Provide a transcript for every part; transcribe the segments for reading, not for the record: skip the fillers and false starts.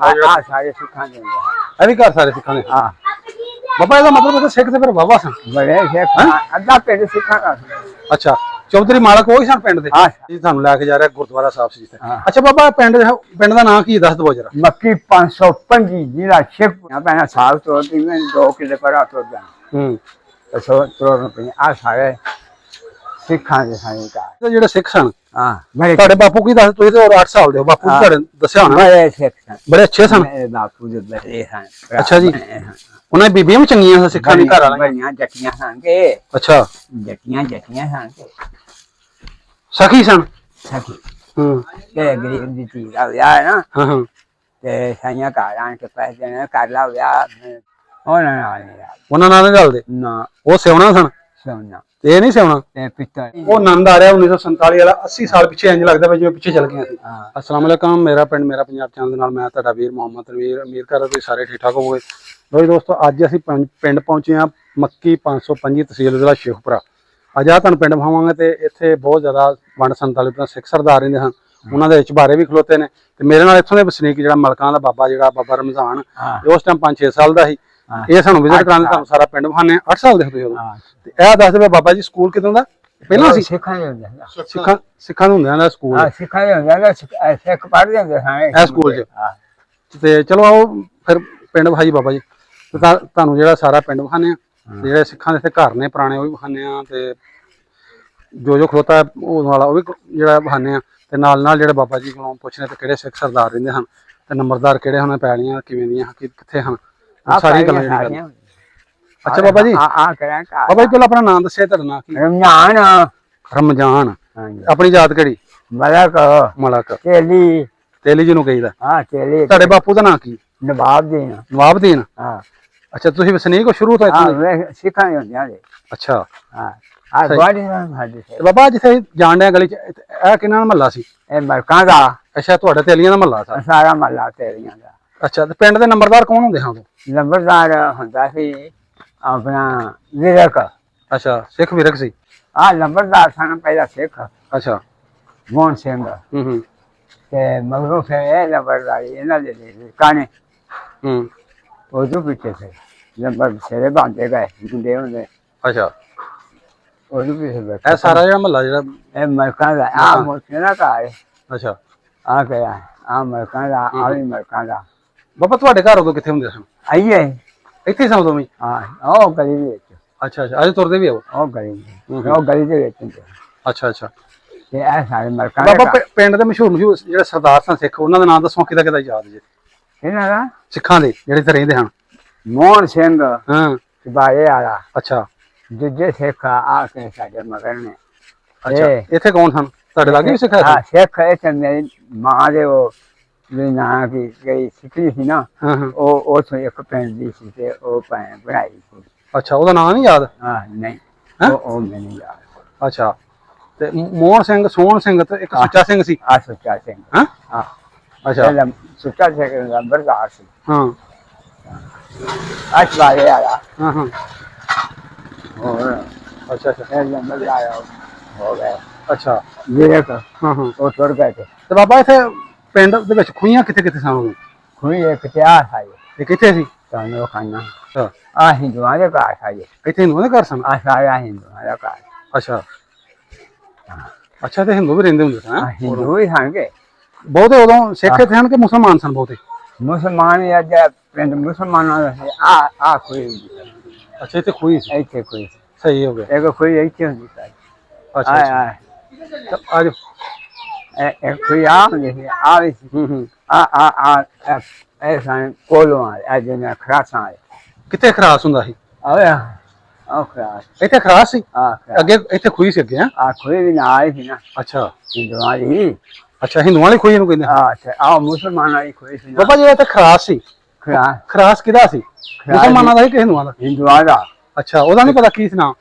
ਆ ਸਾਰੇ ਸਿੱਖਾਂ ਦੇ ਇਹ ਵੀ ਘਰ ਸਾਰੇ ਸਿੱਖਾਂ ਦੇ ਹਾਂ ਬਾਬਾ ਇਹਦਾ ਮਤਲਬ ਸਿੱਖ ਤੇ ਫਿਰ ਵਾਵਾ ਸਨ ਬੜੇ ਸਿੱਖ ਅੱਧਾ ਪਿੰਡ ਸਿੱਖਾਂ ਦਾ ਅੱਛਾ ਚੌਧਰੀ ਮਾਲਕ ਉਹ ਹੀ ਸਨ ਪਿੰਡ ਦੇ ਹਾਂ ਜੀ ਤੁਹਾਨੂੰ ਲੈ ਕੇ ਜਾ ਰਿਹਾ ਗੁਰਦੁਆਰਾ ਸਾਹਿਬ ਸੀ ਅੱਛਾ ਬਾਬਾ ਪਿੰਡ ਦਾ ਨਾਂ ਕੀ ਦੱਸ ਦਿਓ ਜਰਾ ਮੱਕੀ 525 ਜਿਹੜਾ ਸ਼ਿਪ ਪਹਿਲਾਂ ਸਾਲ ਤੋਂ ਤਿੰਨ 2 ਕਿਲੇ ਪਰਾ ਤੋਂ ਜਾਣ ਸੋ ਤੋਂ ਆ ਸਾਰੇ ਸਿੱਖਾਂ ਦੇ ਸਾਰੇ ਕਾ ਜਿਹੜੇ ਸਿੱਖ ਸਨ ਹਾਂ ਤੁਹਾਡੇ ਬਾਪੂ ਕੀ ਦੱਸ ਤੁਸੀਂ ਤੇ 8 ਸਾਲ ਦੇ ਹੋ ਬਾਪੂ ਤੁਹਾਡੇ ਦੱਸਿਆ ਹੋਣਾ ਬੜੇ ਸਿੱਖ ਸਨ ਬੜੇ ਅੱਛੇ ਸਨ ਬਾਪੂ ਦੇ ਬੜੇ ਹਨ ਅੱਛਾ ਜੀ ਉਹਨਾਂ ਦੀ ਬੀਬੀਆਂ ਵੀ ਚੰਗੀਆਂ ਸਨ ਸਿੱਖਾਂ ਦੀ ਘਰ ਵਾਲੀਆਂ ਬੜੀਆਂ ਜੱਟੀਆਂ ਸਨ ਕੇ ਅੱਛਾ ਜੱਟੀਆਂ ਸਨ ਕੇ ਸਖੀ ਸਨ ਸਖੀ ਤੇ ਗਰੀਬ ਦੀ ਧੀ ਦਾ ਵਿਆਹ ਨਾ ਹਾਂ ਤੇ ਸਾਈਆਂ ਘਰ ਆਣ ਕੇ ਪੈਸੇ ਨੇ ਕਰ ਲਾ ਵਿਆਹ ਉਹਨਾਂ ਨਾਲ ਨਹੀਂ ਰਲਦੇ ਨਾ ਉਹ ਸਿਉਣਾ ਸਨ ਸੋਨਾ ਤੇ ਇਹ ਨਹੀਂ ਸਿਉਣਾ ਤੇ ਪਿੱਤਲ ਉਹ ਆਨੰਦ ਆ ਰਿਹਾ 1947 ਵਾਲਾ 80 ਸਾਲ ਪਿੱਛੇ ਇੰਜ ਲੱਗਦਾ ਵੀ ਜਿਵੇਂ ਪਿੱਛੇ ਚੱਲ ਗਏ ਸੀ ਅਸਲਾਮ ਅਲੈਕਮ ਮੇਰਾ ਪਿੰਡ ਮੇਰਾ ਪੰਜਾਬ ਚੈਨਲ ਦੇ ਨਾਲ ਮੈਂ ਤੁਹਾਡਾ ਵੀਰ ਮੁਹੰਮਦ ਤਨਵੀਰ ਉਮੀਦ ਕਰਦਾ ਤੁਸੀਂ ਸਾਰੇ ਠੀਕ ਠਾਕ ਹੋਵੋਗੇ ਲੋ ਜੀ ਦੋਸਤੋ ਅੱਜ ਅਸੀਂ ਪਿੰਡ ਪਹੁੰਚੇ ਹਾਂ ਮੱਕੀ 525 ਤਹਿਸੀਲ ਜ਼ਿਲ੍ਹਾ ਸ਼ੇਖੂਪੁਰਾ ਅੱਜ ਆ ਤੁਹਾਨੂੰ ਪਿੰਡ ਵਿਖਾਵਾਂਗੇ ਤੇ ਇੱਥੇ ਬਹੁਤ ਜ਼ਿਆਦਾ ਵੰਡ ਸੰਤਾਲੀ ਤੋਂ ਸਿੱਖ ਸਰਦਾਰ ਰਹਿੰਦੇ ਹਨ ਉਹਨਾਂ ਦੇ ਵਿੱਚ ਬਾਰੇ ਵੀ ਖਲੋਤੇ ਨੇ ਤੇ ਮੇਰੇ ਨਾਲ ਇੱਥੋਂ ਦੇ ਵਸਨੀਕ ਜਿਹੜਾ ਮਲਕਾਂ ਦਾ ਬਾਬਾ ਜਿਹੜਾ ਬਾਬਾ ਰਮਜ਼ਾਨ ਉਸ ਟਾਈਮ 5-6 ਸਾਲ ਦਾ ਸੀ ਇਹ ਸਾਨੂੰ ਵਿਜ਼ਿਟ ਕਰਾਉਣ ਤੁਹਾਨੂੰ ਸਾਰਾ ਪਿੰਡ ਵਿਖਾਣੇ 8 ਸਾਲ ਦੇ ਤੁਸੀਂ ਉਦੋਂ ਤੇ ਇਹ ਦੱਸ ਦਿਓ ਬਾਬਾ ਜੀ ਸਕੂਲ ਕਿਦੋਂ ਦਾ ਪਹਿਲਾਂ ਸੀ ਸਿੱਖਾਂ ਦੇ ਹੁੰਦੇ ਸਿੱਖਾਂ ਦੇ ਹੁੰਦਿਆਂ ਦਾ ਸਕੂਲ ਹਾਂ ਸਿੱਖਾਂ ਦੇ ਹੁੰਦੇ ਸਿੱਖ ਪੜ੍ਹਦੇ ਹੁੰਦੇ ਹਾਂ ਇਹ ਸਕੂਲ 'ਚ ਤੇ ਚਲੋ ਆਓ ਫਿਰ ਪਿੰਡ ਵਿਖਾਈ ਬਾਬਾ ਜੀ ਤੇ ਤੁਹਾਨੂੰ ਜਿਹੜਾ ਸਾਰਾ ਪਿੰਡ ਵਿਖਾਣੇ ਆ ਜਿਹੜੇ ਸਿੱਖਾਂ ਦੇ ਇੱਥੇ ਘਰ ਨੇ ਪੁਰਾਣੇ ਉਹ ਵੀ ਵਿਖਾਣੇ ਆ ਤੇ ਜੋ ਖਲੋਤਾ ਉਹ ਵਾਲਾ ਉਹ ਵੀ ਜਿਹੜਾ ਵਿਖਾਣੇ ਆ ਤੇ ਨਾਲ ਨਾਲ ਜਿਹੜੇ ਬਾਬਾ ਜੀ ਕੋਲੋਂ ਪੁੱਛਣੇ ਤੇ ਕਿਹੜੇ ਸਿੱਖ ਸਰਦਾਰ ਰਹਿੰਦੇ ਹਨ ਤੇ ਨੰਬਰਦਾਰ ਕਿਹੜੇ ਹਨ ਪੈਲੀਆਂ ਕਿਵੇਂ ਦੀਆਂ ਕਿੱਥੇ ਹਨ ਸਾਰੀ ਗੱਲਾਂ ਜਿਹੜੀਆਂ ਅੱਛਾ ਬਾਬਾ ਜੀ ਬਾਬਾ ਜੀ ਪਹਿਲਾਂ ਆਪਣਾ ਨਾਮ ਦੱਸਿਆ ਤੁਹਾਡਾ ਨਾਂ ਕੀ ਰਮਜ਼ਾਨ ਆਪਣੀ ਜਾਤ ਕਿਹੜੀ ਮਲਕ ਤੇਲੀ ਜੀ ਨੂੰ ਕਹੀਦਾ ਤੁਹਾਡੇ ਬਾਪੂ ਦਾ ਨਾਂ ਕੀ ਨਵਾਬਦੀਨ ਅੱਛਾ ਤੁਸੀਂ ਵਸਨੀਕ ਹੋ ਸ਼ੁਰੂ ਤੋਂ ਇੱਥੇ ਸਿੱਖਾਂ ਦੇ ਹੁੰਦੇ ਨੇ ਅੱਛਾ ਬਾਬਾ ਜਿੱਥੇ ਜਾਣ ਡਿਆ ਗਲੀ ਚ ਇਹ ਕਿਹਨਾਂ ਦਾ ਮਹੱਲਾ ਸੀ ਇਹ ਮਲਕਾਂ ਦਾ ਅੱਛਾ ਤੁਹਾਡੇ ਤੇਲੀਆਂ ਦਾ ਮਹੱਲਾ ਸੀ ਸਾਰਾ ਮਹੱਲਾ ਤੇਲੀਆਂ ਦਾ ਅੱਛਾ ਤੇ ਪਿੰਡ ਦੇ ਨੰਬਰਦਾਰ ਕੌਣ ਹੁੰਦੇ ਹਨ ਨੰਬਰਦਾਰ ਹੁੰਦਾ ਸੀ ਆਪਣਾ ਵਿਰਕ ਅੱਛਾ ਸਿੱਖ ਵਿਰਕ ਸੀ ਨੰਬਰਦਾਰ ਸਨ ਪਹਿਲਾ ਸਿੱਖ ਅੱਛਾ ਮੋਹਨ ਸਿੰਘ ਤੇ ਮਗਰੋਂ ਫਿਰ ਇਹ ਨੰਬਰਦਾਰੀ ਇਹਨਾਂ ਦੇ ਕਾਣੇ ਉਦੋਂ ਪਿੱਛੇ ਸੇ ਨੰਬਰ ਸਿਰੇ ਬਾਂਧੇ ਗਏ ਗੁੰਡੇ ਹੁੰਦੇ ਅੱਛਾ ਉਦੋਂ ਪਿੱਛੇ ਇਹ ਸਾਰਾ ਜਿਹੜਾ ਮਹੱਲਾ ਜਿਹੜਾ ਇਹ ਮਲਕਾਂ ਦਾ ਆ ਮੋਹਨ ਦਾ ਘਰ ਅੱਛਾ ਆ ਗਿਆ ਆ ਮਲਕਾਂ ਦਾ ਆ ਵੀ ਮਲਕਾਂ ਦਾ ਬਾਬਾ ਤੁਹਾਡੇ ਘਰ ਉਦੋਂ ਕਿੱਥੇ ਹੁੰਦੇ ਸਨ ਆਈਏ ਇੱਥੇ ਸਨ ਉਦੋਂ ਵੀ ਉਹ ਗਲੀ ਦੇ ਵਿੱਚ ਅੱਛਾ ਅੱਜ ਤੁਰਦੇ ਵੀ ਆਓ ਉਹ ਗਲੀ ਦੇ ਵਿੱਚ ਹੁੰਦੇ ਅੱਛਾ ਤੇ ਇਹ ਸਾਰੇ ਮਲਕਾਂ ਬਾਬਾ ਪਿੰਡ ਦੇ ਮਸ਼ਹੂਰ ਜਿਹੜੇ ਸਰਦਾਰ ਸਨ ਸਿੱਖ ਉਹਨਾਂ ਦਾ ਨਾਮ ਦੱਸੋ ਕਿਹਦਾ ਯਾਦ ਜੇ ਇਹਨਾਂ ਦਾ ਸਿੱਖਾਂ ਦੇ ਜਿਹੜੇ ਇੱਥੇ ਰਹਿੰਦੇ ਹਨ ਮੋਹਨ ਸਿੰਘ ਸਿਪਾਹੀ ਵਾਲਾ ਅੱਛਾ ਦੂਜੇ ਸਿੱਖ ਆ ਕੇ ਸਾਡੇ ਮਗਰ ਨੇ ਅੱਛਾ ਇੱਥੇ ਕੌਣ ਸਨ ਤੁਹਾਡੇ ਲਾਗੇ ਵੀ ਸਿੱਖ ਹੈ ਸਿੱਖ ਇੱਥੇ ਮੇਰੀ ਮਾਂ ਦੇ ਉਹ ਨਾਂ ਕੀ ਗਈ ਸਿੱਖੀ ਸੀ ਨਾ ਉਹ ਉੱਥੋਂ ਇੱਕ ਪਿੰਡ ਦੀ ਸੀ ਤੇ ਉਹ ਬਣਾਈ ਸੀ ਅੱਛਾ ਉਹਦਾ ਨਾਮ ਨਹੀਂ ਯਾਦ ਨਹੀਂ ਉਹ ਮੈਨੂੰ ਯਾਦ ਅੱਛਾ ਤੇ ਮੋਹਨ ਸਿੰਘ ਸੋਹਣ ਸਿੰਘ ਤੇ ਇੱਕ ਸੁੱਚਾ ਸਿੰਘ ਸੀ ਸੁੱਚਾ ਸਿੰਘ ਅੱਛਾ ਸੁੱਚਾ ਸਿੰਘ ਨੰਬਰਦਾਰ ਸੀ ਬਾਰੇ ਆਇਆ ਹੋਰ ਅੱਛਾ ਇਹ ਨੰਬਰਦਾਰ ਹੋ ਗਿਆ ਅੱਛਾ ਵਿਰਕ ਉਹ ਤੁਰ ਗਏ ਤੇ ਬਾਬਾ ਇੱਥੇ ਪਿੰਡ ਦੇ ਵਿੱਚ ਖੂਹੀਆਂ ਕਿੱਥੇ ਸਨ ਖੂਹੀ ਇੱਕ ਤੇ ਆ ਸਾਈ ਇਹ ਕਿੱਥੇ ਸੀ ਤੁਹਾਨੂੰ ਖਾਣਾ ਆ ਹਿੰਦੂਆਂ ਦੇ ਘਰ ਸਾਈ ਇੱਥੇ ਹਿੰਦੂਆਂ ਦੇ ਘਰ ਸਨ ਸਾਰਾ ਹਿੰਦੂਆਂ ਦਾ ਘਰ ਅੱਛਾ ਤੇ ਹਿੰਦੂ ਵੀ ਰਹਿੰਦੇ ਹੁੰਦੇ ਸਨ ਹਿੰਦੂ ਹੀ ਸਨ ਬਹੁਤੇ ਉਦੋਂ ਸਿੱਖ ਇੱਥੇ ਹਨ ਕਿ ਮੁਸਲਮਾਨ ਸਨ ਬਹੁਤੇ ਮੁਸਲਮਾਨ ਅੱਜ ਪਿੰਡ ਮੁਸਲਮਾਨਾਂ ਦਾ ਆ ਖੂਹੀ ਅੱਛਾ ਇੱਥੇ ਖੂਹੀ ਸੀ ਇੱਥੇ ਖੂਹੀ ਸਹੀ ਹੋ ਗਿਆ ਇੱਕ ਖੂਹੀ ਇੱਥੇ ਹੁੰਦੀ ਸਾਈ ਅੱਛਾ ਅੱਜ ਇੱਕ ਖੂਹੀ ਆ ਹੁੰਦੀ ਸੀ ਆ ਵੀ ਸੀ ਇਹ ਸਨ ਕੋਲੋਂ ਆ ਜਿਹਨਾਂ ਖਰਾਸਾਂ ਆਏ ਕਿੱਥੇ ਖਰਾਸ ਹੁੰਦਾ ਸੀ ਉਹ ਖਰਾਸ ਇੱਥੇ ਖਰਾਸ ਸੀ ਅੱਗੇ ਇੱਥੇ ਖੂਹੀ ਸੀ ਅੱਗੇ ਖੂਹੀ ਵੀ ਨਾਲ ਸੀ ਨਾ ਅੱਛਾ ਹਿੰਦੂਆਂ ਦੀ ਅੱਛਾ ਹਿੰਦੂਆਂ ਵਾਲੀ ਖੂਹੀ ਨੂੰ ਕਹਿੰਦੇ ਅੱਛਾ ਮੁਸਲਮਾਨਾਂ ਵਾਲੀ ਖੂਹੀ ਸੀ ਬਾਬਾ ਜੀ ਇੱਥੇ ਖਰਾਸ ਸੀ ਖਰਾਸ ਕਿਹਦਾ ਸੀ ਮੁਸਲਮਾਨਾਂ ਦਾ ਕਿ ਹਿੰਦੂਆਂ ਦਾ ਹਿੰਦੂਆਂ ਦਾ ਅੱਛਾ ਉਹਦਾ ਨਹੀਂ ਪਤਾ ਕੀ ਸੀ ਨਾਮ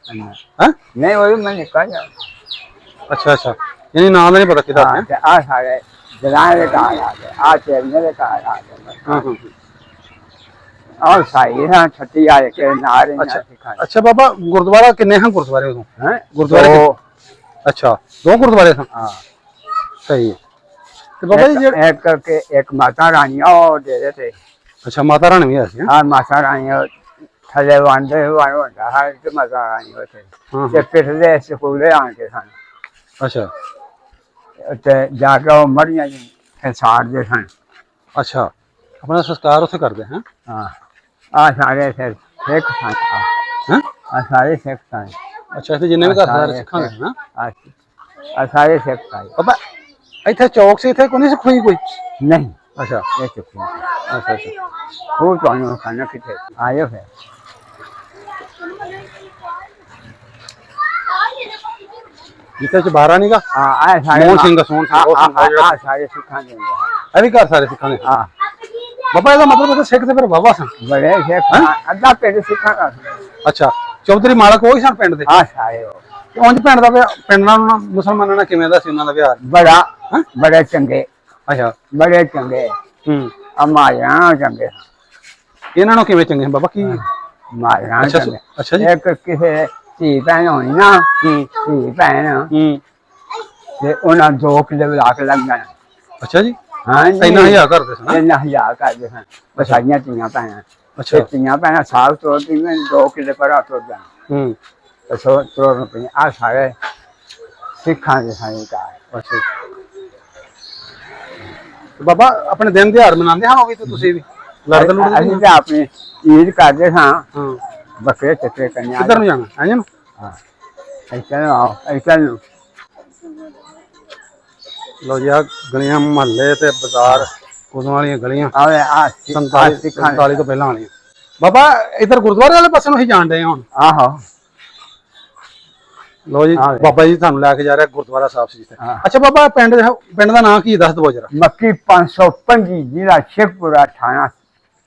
ਨਹੀਂ ਉਹ ਮੈਂ ਨਿਕਲ ਜਾ ਅੱਛਾ ਯਾਨੀ ਨਾਮ ਦਾ ਨਹੀਂ ਪਤਾ ਕਿਹਦਾ ਹੈ ਆ ਸਾਰੇ ਜਲਾਏ ਦੇ ਘਰ ਆ ਗਏ ਆ ਚੇਰਨੇ ਦੇ ਘਰ ਆ ਗਏ और साई है छठी आ के नारे अच्छा बाबा गुरुद्वारा किन्ने हैं गुरुद्वारे उदों हैं गुरुद्वारे अच्छा दो गुरुद्वारे सन हां सही है ਤੇ ਬਾਬਾ ਜੀ ਜਿਹੜੇ एक माता रानी और डेरे थे। ਅੱਛਾ ਮਾਤਾ ਰਾਣੀ ਵੀ ਆ ਸੀ हाँ माता रानी थले वांदे होता है तो माता रानी होते हाँ। ते पिछले स्कूले आके सन ਅੱਛਾ ते जाके वो मरियां जी साड़ दे सन। ਅੱਛਾ ਆਪਣਾ ਸੰਸਕਾਰ ਉੱਥੇ ਕਰਦੇ ਹੈ हाँ आ सारे फिर सिख सन ਹੈ आ सारे सिख सन ਅੱਛਾ ਇੱਥੇ ਜਿੰਨੇ ਵੀ ਘਰ ਸਾਰੇ ਸਿੱਖਾਂ ਦੇ ਨਾ आ सारे सिख सन ਬਾਬਾ ਇੱਥੇ ਚੌਕ ਸੀ ਇੱਥੇ ਕੋਈ ਨਹੀਂ ਸਿੱਖੀ ਕੋਈ नहीं ਅੱਛਾ ये चुप ਅੱਛਾ ਅੱਛਾ वो तो खाना कितने आयो फिर ਜਿੱਥੇ ਚਬਾਰਾ ਨਹੀਂਗਾ हाँ आए सारे ਮੋਹਨ ਸਿੰਘ ਸੋਹਣ ਸਿੰਘ ਉਹ ਸਿੰਘ ਜਿਹੜਾ हाँ सारे सिखा देंगे ਇਹ ਵੀ ਘਰ ਸਾਰੇ ਸਿੱਖਾਂ ਦੇ हाँ ਬਾਬਾ ਇਹਦਾ ਮਤਲਬ ਹੈ ਸਿੱਖ ਤੇ ਫਿਰ ਬਾਬਾ ਸਨ बड़े सिख अद्धा पिंड सिखा का ਅੱਛਾ ਚੌਧਰੀ ਮਾਲਕ ਉਹੀ ਸਨ ਪਿੰਡ ਦੇ हाँ सारे हो ਉਂਝ ਪਿੰਡ ਦਾ ਪਿੰਡ ਨਾਲ ਮੁਸਲਮਾਨਾਂ ਨਾਲ ਕਿਵੇਂ ਦਾ ਸੀ ਉਹਨਾਂ ਦਾ ਵਿਹਾਰ बड़ा हाँ? बड़े चंगे ਅੱਛਾ बड़े चंगे ਹੂੰ माया चंगे ਇਹਨਾਂ ਨੂੰ ਕਿਵੇਂ ਚੰਗੇ ਬਾਬਾ ਕੀ माया अच्छा चंगे अच्छा जी एक किसी धी भैन होनी ना ਹੂੰ धी भैन ਹੂੰ ते उन्हें 2 किलो लाख लग जाना ਅੱਛਾ ਜੀ हाँ ਇੰਨਾ ਹਜ਼ਾਰ ਕਰਦੇ ਸਨ इन्ना हजार कर दे बसाइया धीयां भैन ਅੱਛਾ धीयां भैन साग तोड़ती मैं 2 किलो पर तोड़ जाना ਹੂੰ तो तोड़ पे आ सारे सिखा दे सारे का ਅੱਛਾ ਜੀ। ਤੇ ਬਾਬਾ ਆਪਣੇ ਦਿਨ ਦਿਹਾੜ ਮਨਾਉਂਦੇ ਹਾਂ ਉਹ ਵੀ ਤੇ ਤੁਸੀਂ ਵੀ ਲੜਦੇ ਲੁੜਦੇ ਅਸੀਂ ਤਾਂ ਆਪਣੀ ਈਦ ਕਰਦੇ ਹਾਂ ਹਾਂ ਬੱਕਰੇ ਚੱਕਰੇ ਕਰਨੇ ਆ ਕਿੱਧਰ ਨੂੰ ਜਾਣਾ ਹੈ ਜੀ ਹਾਂ ਇੱਥੇ ਨੂੰ ਆਓ ਇੱਥੇ ਨੂੰ ਲੋ ਜੀ ਆ ਗਲੀਆਂ ਮਹੱਲੇ ਤੇ ਬਾਜ਼ਾਰ ਉਦੋਂ ਵਾਲੀਆਂ ਗਲੀਆਂ ਆਵੇ ਆ 47 ਤੋਂ ਪਹਿਲਾਂ ਵਾਲੀਆਂ ਬਾਬਾ ਇਧਰ ਗੁਰਦੁਆਰੇ ਵਾਲੇ ਪਾਸੇ ਨੂੰ ਹੀ ਜਾਣ ਡਏ ਹਾਂ ਹੁਣ ਆਹੋ ਲੋ ਜੀ ਹਾਂ। ਬਾਬਾ ਜੀ ਤੁਹਾਨੂੰ ਲੈ ਕੇ ਜਾ ਰਿਹਾ ਗੁਰਦੁਆਰਾ ਸਾਹਿਬ ਸੀ ਜਿੱਥੇ ਹਾਂ। ਅੱਛਾ ਬਾਬਾ ਪਿੰਡ ਦਾ ਨਾਂ ਕੀ ਦੱਸ ਦਿਓ ਜਰਾ ਮੱਕੀ 525 ਜ਼ਿਲ੍ਹਾ ਸ਼ੇਖਪੁਰਾ ਥਾਣਾ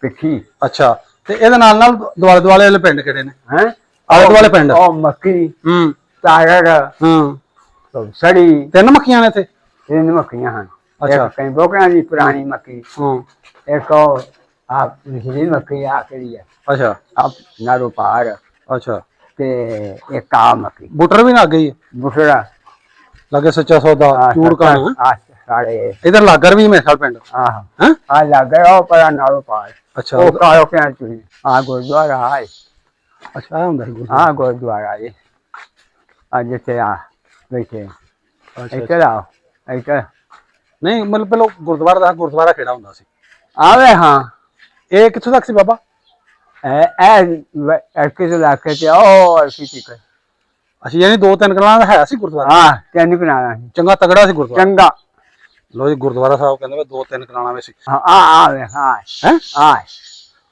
ਪਿੱਖੀ ਅੱਛਾ ਤੇ ਇਹਦੇ ਨਾਲ ਨਾਲ ਦੁਆਲੇ ਦੁਆਲੇ ਵਾਲੇ ਪਿੰਡ ਕਿਹੜੇ ਨੇ ਹੈ ਆਲੇ ਦੁਆਲੇ ਪਿੰਡ ਉਹ ਮੱਕੀ ਹੂੰ ਤਾਰੜ ਹਾਂ ਸੜੀ 3 ਮੱਖੀਆਂ ਨੇ ਇੱਥੇ 3 ਮੱਕੀਆਂ ਹਨ ਅੱਛਾ। ਇੱਕ ਕਈ ਬੋਕਰਾਂ ਦੀ ਪੁਰਾਣੀ ਮੱਕੀ ਹਾਂ ਇੱਕ ਉਹ ਆ ਪਿਛਲੀ ਮੱਕੀ ਆ ਕਿਹੜੀ ਹੈ ਅੱਛਾ ਆ ਨਾਰੋ ਪਾਰ ਅੱਛਾ ਤੇ ਇੱਕ ਆ ਮੱਕੀ ਬੁੱਟਰ ਵੀ ਲੱਗ ਗਈ ਹੈ ਬੁਸਰਾ ਲੱਗੇ ਸੱਚਾ ਸੌਦਾ ਚੂੜ ਕਾਣਾ ਆ ਸਾੜੇ ਇਧਰ ਲਾਗਰ ਵੀ ਮੇਰੇ ਖਿਆਲ ਪਿੰਡ ਆਹ ਹੈ ਆ ਲੱਗ ਉਹ ਪਰ ਨਾਰੋ ਪਾਰ ਅੱਛਾ ਉਹ ਕਾਇਓ ਕਿਹਾ ਤੁਸੀਂ ਆ ਗੁਰਦੁਆਰਾ ਹੈ ਅੱਛਾ ਇਹ ਹੁੰਦਾ ਸੀ ਗੁਰਦੁਆਰਾ। ਆ ਗੁਰਦੁਆਰਾ ਇਹ ਅੱਜ ਤੇ ਆ ਬੈਠੇ ਅੱਛਾ, ਇੱਥੇ ਲਾਓ ਇੱਥੇ ਨਹੀਂ ਮਤਲਬ ਪਹਿਲਾਂ ਗੁਰਦੁਆਰਾ ਕਿਹੜਾ ਹੁੰਦਾ ਸੀ ਆਵੇ ਹਾਂ ਇਹ ਕਿੱਥੋਂ ਤੱਕ ਸੀ ਬਾਬਾ ਇਹ ਕਿਸ ਇਲਾਕੇ ਤੇ ਉਹ ਅਰਸੀ ਟਿਕ ਅੱਛਾ ਯਾਨੀ 2-3 ਕਨਾਲਾਂ ਦਾ ਹੈ ਸੀ ਗੁਰਦੁਆਰਾ ਹਾਂ ਕਿੰਨ ਬਣਾਣਾ ਸੀ ਚੰਗਾ ਤਗੜਾ ਸੀ ਗੁਰਦੁਆਰਾ ਚੰਗਾ ਲੋ ਜੀ ਗੁਰਦੁਆਰਾ ਸਾਹਿਬ ਕਹਿੰਦੇ ਵੇ 2-3 ਕਨਾਲਾਂ ਵਿੱਚ ਸੀ ਹਾਂ ਆ ਆਵੇ ਹਾਂ ਹੈ ਆ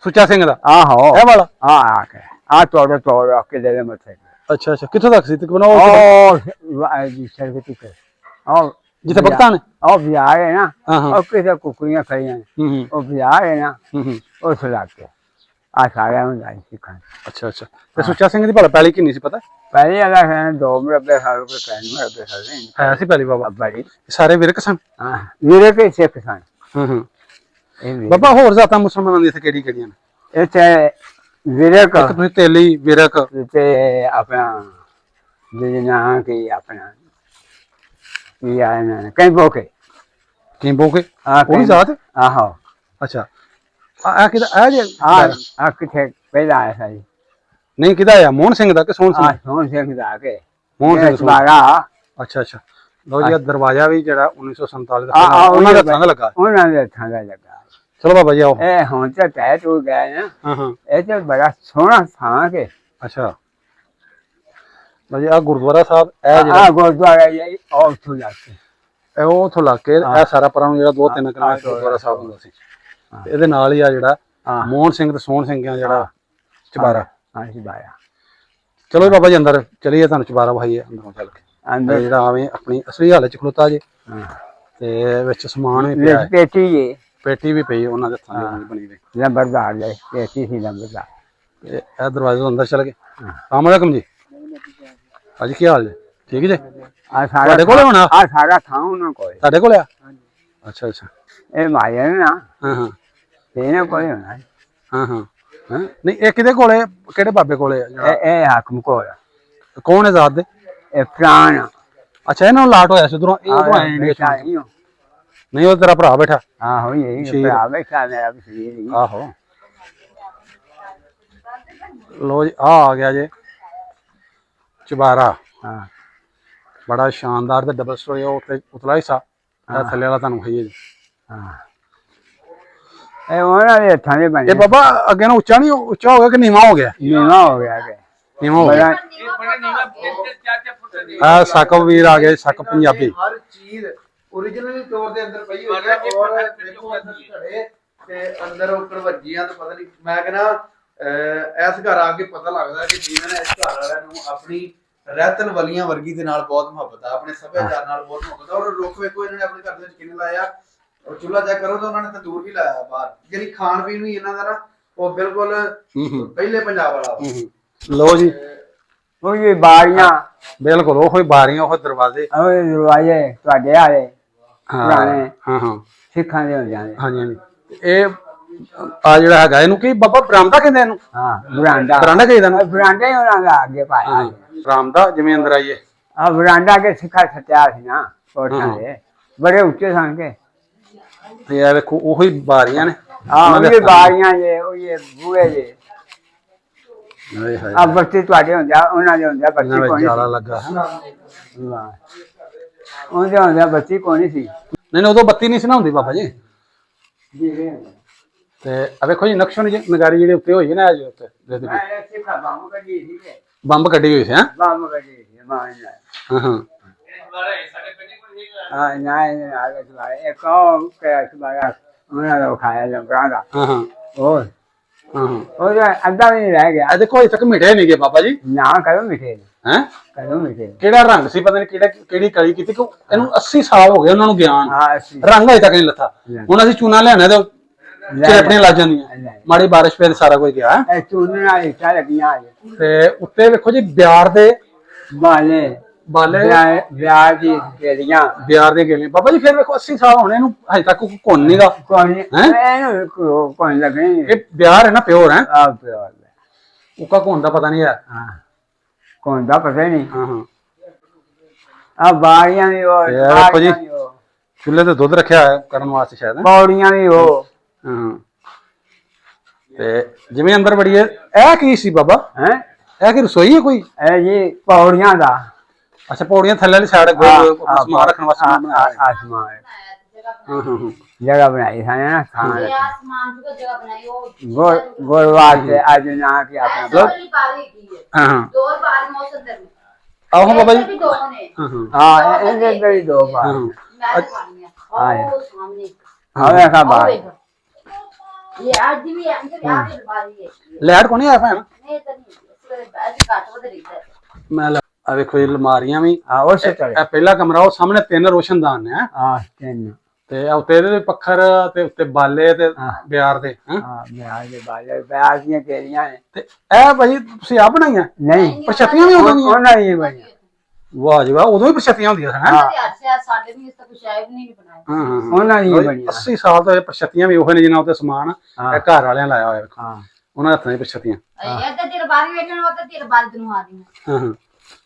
ਸੁੱਚਾ ਸਿੰਘ ਦਾ ਆਹੋ ਇਹ ਵਾਲਾ ਆ ਕੇ ਆ ਤੋੜ ਕੇ ਦੇ ਮੱਥੇ ਅੱਛਾ ਅੱਛਾ ਕਿੱਥੋਂ ਤੱਕ ਸੀ ਤਕਰੀਬਨ ਉਹ ਉਹ ਜੀ ਸਰਵਿਸ ਟਿਕ ਉਹ ਜਿੱਥੇ ਭਗਤਾਂ ਨੇ ਉਹ ਬਿਹਾਰ ਹੈ ਨਾ ਹਾਂ ਹਾਂ ਉਹ ਕਿਤੇ ਕੁਕੜੀਆਂ ਖੜੀਆਂ ਨੇ ਹੂੰ ਉਹ ਬਿਹਾਰ ਹੈ ਨਾ ਹੂੰ ਉਸ ਇਲਾਕੇ ਆ ਸਾਰਿਆਂ ਨੂੰ ਜਾਈ ਸਿੱਖਾਂ ਅੱਛਾ ਅੱਛਾ ਤੇ ਸੁੱਚਾ ਸਿੰਘ ਦੀ ਭਲਾ ਪਹਿਲੀ ਕਿੰਨੀ ਸੀ ਪਤਾ ਪਹਿਲੇ ਅਲਾ ਹੈ 2 ਮਰਬੇ ਸਾਲ ਕੇ ਕਹਿਣ ਮਰਬੇ ਸਾਲ ਨਹੀਂ ਹੈ ਸੀ ਪਹਿਲੀ ਬਾਬਾ ਬੜੀ ਸਾਰੇ ਵਿਰਕ ਸਨ ਹਾਂ ਵੀਰੇ ਕੇ ਸਿੱਖ ਸਨ ਹੂੰ ਇਹ ਵੀਰੇ। ਬਾਬਾ ਹੋਰ ਜ਼ਾਤਾਂ ਮੁਸਲਮਾਨਾਂ ਦੀ ਇੱਥੇ ਕਿਹੜੀ ਕਿਹੜੀਆਂ ਨੇ ਇੱਥੇ ਵੀਰੇ ਇੱਕ ਤੁਸੀਂ ਤੇਲੀ ਵਿਰਕ ਤੇ ਆਪਣਾ ਜਿਹਦੇ ਨਾਂ ਕੀ ਆਪਣਾ ਕੀ ਆ ਨਾ ਕਈ ਬੋਕੇ ਕਿੰਬੋ ਕੇ ਆ ਉਹ ਵੀ ਜ਼ਾਤ ਹੈ? ਆਹੋ ਅੱਛਾ ਆ ਕਿਹਦਾ ਆ ਜੇ ਆ ਕਿਥੇ ਪਹਿਲਾਂ ਆਇਆ ਸੀ ਨਹੀਂ ਕਿਹਦਾ ਆ ਮੋਹਨ ਸਿੰਘ ਦਾ ਕਿ ਸੋਹਣ ਸਿੰਘ ਆ ਸੋਹਣ ਸਿੰਘ ਦਾ ਕੇ ਮੋਹਨ ਸਿੰਘ ਸੋਹਣ। ਬਾਰਾ ਅੱਛਾ ਅੱਛਾ ਲੋ ਜੀ ਇਹ ਦਰਵਾਜ਼ਾ ਵੀ ਜਿਹੜਾ 1947 ਦਾ ਆ ਉਹਨਾਂ ਦਾ ਥਾਂ ਲੱਗਾ ਉਹਨਾਂ ਦੇ ਥਾਂ ਦਾ ਲੱਗਾ ਚਲੋ ਬਾਬਾ ਜੀ ਆਓ ਇਹ ਹੁਣ ਤੇ ਤੈ ਟੁੱਟ ਗਿਆ ਨਾ ਹਾਂ ਹਾਂ ਇਹ ਤੇ ਬੜਾ ਸੋਹਣਾ ਥਾਂ ਕੇ ਅੱਛਾ ਲੋ ਜੀ ਆ ਗੁਰਦੁਆਰਾ ਸਾਹਿਬ ਇਹ ਜਿਹੜਾ ਆ ਗੁਰਦੁਆਰਾ ਇਹ ਉਹ ਤੋਂ ਲੱਗੇ ਇਹ ਉਹ ਉੱਥੋਂ ਲੱਗ ਕੇ ਇਹ ਸਾਰਾ ਪਰਾਂ ਨੂੰ ਜਿਹੜਾ 2-3 ਕਿਲੋਮੀਟਰ ਗੁਰਦੁਆਰਾ ਸਾਹਿਬ ਹੁੰਦਾ ਸੀ ਤੇ ਇਹਦੇ ਨਾਲ ਹੀ ਆ ਜਿਹੜਾ ਮੋਹਨ ਸਿੰਘ ਤੇ ਸੋਹਣ ਸਿੰਘ ਆ ਜਿਹੜਾ ਚਬਾਰਾ ਹਾਂ ਜੀ ਬਾਇਆ ਚਲੋ ਜੀ ਬਾਬਾ ਜੀ ਅੰਦਰ ਚਲੀਏ ਤੁਹਾਨੂੰ ਚਬਾਰਾ ਭਾਈਏ ਅੰਦਰੋਂ ਚੱਲ ਕੇ ਅੰਦਰ ਜਿਹੜਾ ਆਵੇਂ ਆਪਣੀ ਅਸਲੀ ਹਾਲਤ ਚ ਖਲੋਤਾ ਜੇ ਹਾਂ ਤੇ ਵਿੱਚ ਸਮਾਨ ਵੀ ਪਿਆ ਹੈ ਪੇਟੀ ਇਹ ਪੇਟੀ ਵੀ ਪਈ ਉਹਨਾਂ ਦੇ ਹੱਥਾਂ ਦੀ ਬਣੀ ਹੋਈ ਲੰਬਰਦਾਰ ਦੇ ਪੇਟੀ ਸੀ ਲੰਬਰਦਾਰ ਤੇ ਇਹ ਦਰਵਾਜ਼ੇ ਤੋਂ ਅੰਦਰ ਚਲ ਗਏ ਸਲਾਮ ਅਲੈਕੁਮ ਜੀ ਅੱਜ ਕੀ ਹਾਲ ਜੀ ਠੀਕ ਜੀ ਆ ਸਾਰਾ ਤੁਹਾਡੇ ਕੋਲ ਹੋਣਾ ਆ ਸਾਰਾ ਥਾਂ ਉਹਨਾਂ ਕੋਲ ਤੁਹਾਡੇ ਕੋਲ ਆ ਅੱਛਾ ਅੱਛਾ ਇਹ ਮਾਇਆ ਨਾ ਹਾਂ ਹਾਂ ਇਹਨੇ ਕੋਲ ਹੋਣਾ ਹਾਂ ਹਾਂ ਹੈਂ? ਨਹੀਂ ਇਹ ਕਿਹਦੇ ਕੋਲੇ ਕਿਹੜੇ ਬਾਬੇ ਕੋਲੇ ਆ ਜਿਹੜਾ ਇਹ ਹਾਕਮ ਕੋਲ ਕੌਣ ਹੈ ਜ਼ਾਤ ਦੇ ਇਹ ਪ੍ਰਾਣ ਅੱਛਾ ਇਹਨਾਂ ਨੂੰ ਲਾਟ ਹੋਇਆ ਸੀ ਉਧਰੋਂ ਇਹ ਉਧਰੋਂ ਆਏ ਇੰਡੀਆ ਚ ਆਇਆ ਨਹੀਂ ਉਹ ਤੇਰਾ ਭਰਾ ਬੈਠਾ ਆਹੋ ਯਹੀ ਸ਼ਰੀਰ। ਭਰਾ ਬੈਠਾ ਮੇਰਾ ਵੀ ਸ਼ਰੀਰ ਹੀ। ਆਹੋ ਲੋ ਜੀ ਆ ਗਿਆ ਜੇ ਚੁਬਾਰਾ। ਹਾਂ ਬੜਾ ਸ਼ਾਨਦਾਰ ਤੇ ਡਬਲ ਸਟੋਰੀ ਉੱਤੇ ਉਤਲਾ ਹਿੱਸਾ ਇਹ ਥੱਲੇ ਵਾਲਾ ਤੁਹਾਨੂੰ ਖਾਈਏ ਜੀ। ਹਾਂ ਇਹ ਉਹਨਾਂ ਦੇ ਹੱਥਾਂ ਦੇ ਬਣੇ ਇਹ ਬਾਬਾ ਅੱਗੇ ਨੂੰ ਉੱਚਾ ਨਹੀਂ ਉੱਚਾ ਹੋ ਗਿਆ ਕਿ ਨੀਵਾਂ ਹੋ ਗਿਆ? ਨੀਵਾਂ ਹੋ ਗਿਆ ਕਿ ਨੀਵਾਂ ਹੋ ਗਿਆ। ਆ ਸੱਕ ਵੀਰ ਆ ਗਏ ਸੱਕ ਪੰਜਾਬੀ। ਹਰ ਚੀਜ਼ ओरिजिनल तौर ਦੇ ਅੰਦਰ ਪਈ ਹੋਈ ਹੈ ਔਰ ਦੇਖੋ ਅੰਦਰ ਘੜੇ ਤੇ ਅੰਦਰ ਉਹ ਕਰਵੱਜੀਆਂ ਤੇ ਪਤਾ ਨਹੀਂ ਮੈਂ ਕਹਿੰਦਾ ਇਸ ਘਰ ਆ ਕੇ ਪਤਾ ਲੱਗਦਾ ਕਿ ਜਿਵੇਂ ਇਸ ਘਰ ਵਾਲਿਆਂ ਨੂੰ ਆਪਣੀ ਰਹਿਤਨ ਵਲੀਆਂ ਵਰਗੀ ਦੇ ਨਾਲ ਬਹੁਤ ਮੁਹੱਬਤ ਆ, ਆਪਣੇ ਸੱਭਿਆਚਾਰ ਨਾਲ ਬਹੁਤ ਮੁਹੱਬਤ ਆ। ਔਰ ਰੁੱਖ ਵੇਖੋ ਇਹਨਾਂ ਨੇ ਆਪਣੇ ਘਰ ਦੇ ਵਿੱਚ ਕਿੰਨੇ ਲਾਇਆ। ਔਰ ਚੁੱਲ੍ਹਾ ਚੈੱਕ ਕਰੋ ਤਾਂ ਉਹਨਾਂ ਨੇ ਤੰਦੂਰ ਵੀ ਲਾਇਆ ਬਾਹਰ। ਜਿਹੜੀ ਖਾਣ ਪੀਣ ਵੀ ਇਹਨਾਂ ਦਾ ਨਾ ਉਹ ਬਿਲਕੁਲ ਪਹਿਲੇ ਪੰਜਾਬ ਵਾਲਾ ਵਾ। ਲੋ ਜੀ ਉਹ ਇਹ ਬਾਰੀਆਂ ਬਿਲਕੁਲ ਉਹ ਹੀ ਬਾਰੀਆਂ ਉਹ ਦਰਵਾਜ਼ੇ। ਉਹ ਦਰਵਾਜ਼ੇ ਤੁਹਾਡੇ ਆਲੇ ਪੁਰਾਣੇ ਹਾਂ ਹਾਂ ਸਿੱਖਾਂ ਦੇ ਹੁੰਦੇ ਨੇ। ਹਾਂਜੀ ਹਾਂਜੀ ਇਹ ਆ ਜਿਹੜਾ ਹੈਗਾ ਇਹਨੂੰ ਕੀ ਬਾਬਾ ਬਰਾਮਦਾ ਕਹਿੰਦੇ ਇਹਨੂੰ? ਹਾਂ ਬਰਾਂਡਾ ਬਰਾਂਡਾ ਕਹੀਦਾ ਨਾ? ਬਰਾਂਡਾ ਹੀ ਉਹਨਾਂ ਦਾ ਅੱਗੇ ਪਾਇਆ। ਬਰਾਮਦਾ ਜਿਵੇਂ ਅੰਦਰ ਆਈਏ। ਆ ਬਰਾਂਡਾ ਕੇ ਸਿੱਖਾ ਸੱਤਿਆ ਸੀ ਨਾ ਕੋਠਾਂ ਦੇ ਬੜੇ ਉੱਚੇ ਸਨ ਕੇ। ਤੇ ਇਹ ਵੇਖੋ ਉਹੀ ਬਾਰੀਆਂ ਨੇ। ਹਾਂ ਇਹ ਬਾਰੀਆਂ ਜੇ ਉਹ ਇਹ ਬੂਹੇ ਜੇ ਹਾਏ ਹਾਏ ਆ ਬੱਤੀ ਤੁਹਾਡੇ ਹੁੰਦਾ ਉਹਨਾਂ ਦੇ ਹੁੰਦਾ ਬੱਤੀ ਇਹਨਾਂ ਕੋਈ ਵਿੱਚ ਜਾਲਾ ਨਹੀਂ ਲੱਗਾ ਹੈ। ਵਾਹ ਉਹਦੇ ਹੁੰਦਾ ਬੱਤੀ ਕੋਈ ਨਹੀਂ ਸੀ। ਨਹੀਂ ਨਹੀਂ ਉਦੋਂ ਬੱਤੀ ਨਹੀਂ ਸੀ ਨਾ ਹੁੰਦੀ ਬਾਬਾ ਜੀ। ਤੇ ਆ ਵੇਖੋ ਜੀ ਨਕਸ਼ਾ ਨਗਾਰੀ ਜਿਹੜੇ ਉੱਤੇ ਹੋਈ ਨਾ ਜੀ ਉੱਤੇ ਸਿੱਖਾ ਬੰਮ ਕੱਢੀ ਸੀ ਕਿ ਬੰਬ ਕੱਢੀ ਹੋਈ ਸੀ ਹੈ। ਬੰਮ ਕੱਢੀ ਸੀ ਮਾਂ ਨੇ। ਹਾਂ ਹਾਂ ਹਾਂ ਨਾ ਇਹ ਨਾ ਇੱਕ ਉਹ ਕਿ ਸਵਾਇਆ ਉਹਨਾਂ ਦਾ ਖਾਇਆ ਲੰਬਰਾਂ ਦਾ ਹਾਂ ਹਾਂ ਹੋਰ ਹਾਂ ਹਾਂ ਉਹਦਾ ਅੱਧਾ ਵੀ ਨਹੀਂ ਰਹਿ ਗਿਆ। ਆ ਦੇਖੋ ਅਜੇ ਤੱਕ ਮਿਟੇ ਨਹੀਂ ਗਏ ਬਾਬਾ ਜੀ। ਨਾ ਕਰੋ ਮਿਠੇ ਹੈ ਕਰੋ ਮਿਠੇ। ਕਿਹੜਾ ਰੰਗ ਸੀ ਪਤਾ ਨਹੀਂ ਕਿਹੜੀ ਕਲੀ ਕੀਤੀ ਕਿ ਇਹਨੂੰ 80 ਸਾਲ ਹੋ ਗਏ ਉਹਨਾਂ ਨੂੰ ਗਿਆਨ। ਹਾਂ ਅਸੀਂ ਰੰਗ ਅਜੇ ਤੱਕ ਨਹੀਂ ਲੱਥਾ। ਹੁਣ ਅਸੀਂ ਚੂਨਾ ਲਿਆਣਾ ਤੇ ਚਿਰਪਣੀਆਂ ਲੱਗ ਜਾਂਦੀਆਂ। ਮਾੜੀ ਬਾਰਿਸ਼ ਪੈ ਤੇ ਸਾਰਾ ਕੁਝ ਗਿਆ। ਇਹ ਚੂਨੇ ਨਾਲ ਇੱਟਾਂ ਲੱਗੀਆਂ ਤੇ ਉੱਤੇ ਵੇਖੋ ਜੀ ਬਿਆਰ ਦੇ ਬਾਲੇ ਬਾਲੇ ਵਿਆਹ ਦੀ ਗੇੜੀਆਂ ਬਿਆਰ ਦੀਆਂ ਗੇਲੀਆਂ। ਬਾਬਾ ਜੀ ਫਿਰ ਵੇਖੋ 80 ਸਾਲ ਹੋਣੇ ਇਹਨੂੰ ਹਜੇ ਤੱਕ ਘੁੰਨ ਨਹੀਂਗਾ। ਕੋਈ ਇਹਨੂੰ ਕੋਈ ਲੱਗਣੀ ਇਹ ਬਿਆਰ ਹੈ ਨਾ ਪਿਓਰ ਹੈ। ਆ ਪਿਆਰ ਉਕਾ ਘੁੰਨ ਦਾ ਪਤਾ ਨਹੀਂ ਹੈ। ਹਾਂ ਕੋਈ ਦਾ ਪਤਾ ਨਹੀਂ। ਹਾਂ ਹਾਂ ਆ ਬਾਰੀਆਂ ਵੀ ਉਹ ਇਹ ਵੇਖੋ ਜੀ ਚੁੱਲ੍ਹੇ ਤੇ ਦੁੱਧ ਰੱਖਿਆ ਹੈ ਕਰਨ ਵਾਸਤੇ ਸ਼ਾਇਦ। ਪੌੜੀਆਂ ਵੀ ਉਹ ਹਾਂ ਤੇ ਜਿਵੇਂ ਅੰਦਰ ਬੜੀਏ ਇਹ ਕੀ ਸੀ ਬਾਬਾ? ਹੈ ਇਹ ਕੀ ਰਸੋਈ ਹੈ ਕੋਈ? ਇਹ ਜੀ ਪੌੜੀਆਂ ਦਾ ਅੱਛਾ ਪੌੜੀਆਂ ਥੱਲੇ ਵਾਲੀ ਸਾਈਡ ਸਮਾਨ ਰੱਖਣ ਵਾਸਤੇ ਬਣਾਇਆ। ਆਸਮਾਨ ਹਾਂ ਹਾਂ ਹਾਂ ਜਗ੍ਹਾ ਬਣਾਈ ਹੈ ਨਾ ਖਾਣ ये आसमान की जगह बनाई वो गोरवार से आज ना कि अपना पहली बारी की है ਹਾਂ ਹਾਂ दो बार मौसम दर में ਆਹੋ ਬਾਬਾ ਜੀ। भी दो ने ਹਾਂ ਹਾਂ हाँ इनके कई दो बार ਹਾਂ मैं पानी है हाँ। और सामने हमें का और बार देखो। ये आज भी अंदर यहाँ पे बारी है ਲੈਟ ਕੋ ਨਹੀਂ ਆਇਆ ਭੈਣ? नहीं तो नहीं आज काट वो रही है ਮੈਂ ਆ ਵੇਖੋ ਇਹ ਅਲਮਾਰੀਆਂ ਵੀ। हाँ वो से चले ਇਹ ਪਹਿਲਾ ਕਮਰਾ ਉਹ ਸਾਹਮਣੇ 3 ਰੋਸ਼ਨਦਾਨ ਨੇ। हाँ तीन ਤੇ ਆ ਉੱਤੇ ਇਹਦੇ ਪੱਖਰ ਤੇ ਉੱਤੇ ਬਾਲੇ ਤੇ ਬਿਆਰ ਦੇ। हाँ मैं आगे बाजार ब्याज की केरियां हैं ਤੇ ਇਹ ਭਾਜੀ ਤੁਸੀਂ ਆ ਬਣਾਈਆਂ? नहीं ਪ੍ਰਸ਼ਤੀਆਂ ਵੀ ਹੁੰਦੀਆਂ? ਉਹਨਾਂ ਨਹੀਂ ਬਣੀ ਵਾਹ ਜੀ ਵਾਹ ਉਦੋਂ ਹੀ ਪ੍ਰਸ਼ਤੀਆਂ ਹੁੰਦੀਆਂ ਸਨ। हमारे आज से आज साढ़े भी इसका कुछ आए भी नहीं बनाए ਹਾਂ ਹਾਂ ਉਹਨਾਂ ਨਹੀਂ ਬਣੀ 80 ਸਾਲ ਤੋਂ ਇਹ ਪ੍ਰਸ਼ਤੀਆਂ ਵੀ ਉਹ ਨੇ ਜਿਨ੍ਹਾਂ ਉੱਤੇ ਸਮਾਨ ਇਹ ਘਰ ਵਾਲਿਆਂ ਲਾਇਆ ਹੋਇਆ ਵੇਖੋ। हाँ ਉਹਨਾਂ ਹੱਥਾਂ ਦੀ ਪ੍ਰਸ਼ਤੀਆਂ। ये तो तेरे बारी बैठने होता तेरे बारी दिन आ दी ਹਾਂ ਹਾਂ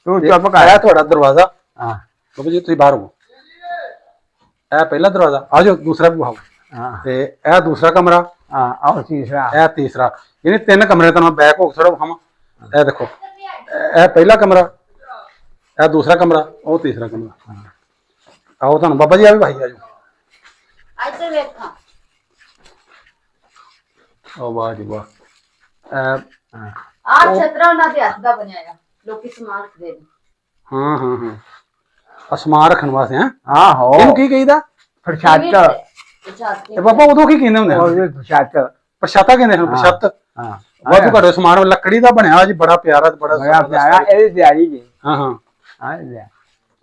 तू चुप ਇਹ कर ਤੁਹਾਡਾ ਦਰਵਾਜ਼ਾ। हाँ ਬਾਬਾ ਜੀ ਤੁਸੀਂ ਬਾਹਰ ਹੋ। ਇਹ ਪਹਿਲਾ ਦਰਵਾਜ਼ਾ ਆ ਜਾਓ ਦੂਸਰਾ ਵੀ ਵਿਖਾਓ। हाँ ਤੇ ਇਹ ਦੂਸਰਾ ਕਮਰਾ हाँ और तीसरा ਇਹ ਤੀਸਰਾ ਯਾਨੀ 3 ਕਮਰੇ ਤੁਹਾਨੂੰ ਮੈਂ ਬੈਕ ਹੋ ਕੇ ਥੋੜਾ ਵਿਖਾਵਾਂ। ਇਹ ਦੇਖੋ ਇਹ ਪਹਿਲਾ ਕਮਰਾ ਇਹ ਦੂਸਰਾ ਕਮਰਾ ਉਹ ਤੀਸਰਾ ਕਮਰਾ। ਆਓ ਤੁਹਾਨੂੰ ਬਾਬਾ ਜੀ ਆ ਵੀ ਭਾਈ ਆ ਜਾਓ। आज तो देखा ਓ ਵਾਹ ਜੀ ਵਾਹ। आज छतरा ना ते हथ दा बनाया लोग सामान खरीद ਹਾਂ ਹਾਂ ਹਾਂ ਆ ਸਮਾਨ ਰੱਖਣ ਵਾਸਤੇ ਹੈ। हाँ हो ਇਹਨੂੰ ਕੀ ਕਹੀਦਾ? प्रसाद ਤੇ ਬਾਬਾ ਉਦੋਂ ਕੀ ਕਹਿੰਦੇ ਹੁੰਦੇ ਹਨ? प्रसाद ਪ੍ਰਸ਼ਾਤਾ ਕਹਿੰਦੇ ਹਨ। ਪ੍ਰਸ਼ਾਤ हाँ ਵਾਧੂ ਘੱਟੋ ਸਮਾਨ ਲੱਕੜੀ ਦਾ ਬਣਿਆ ਜੀ ਬੜਾ ਪਿਆਰਾ ਤੇ ਬੜਾ बड़ा प्यारा ये तैयारी जी ਹਾਂ ਹਾਂ हाँ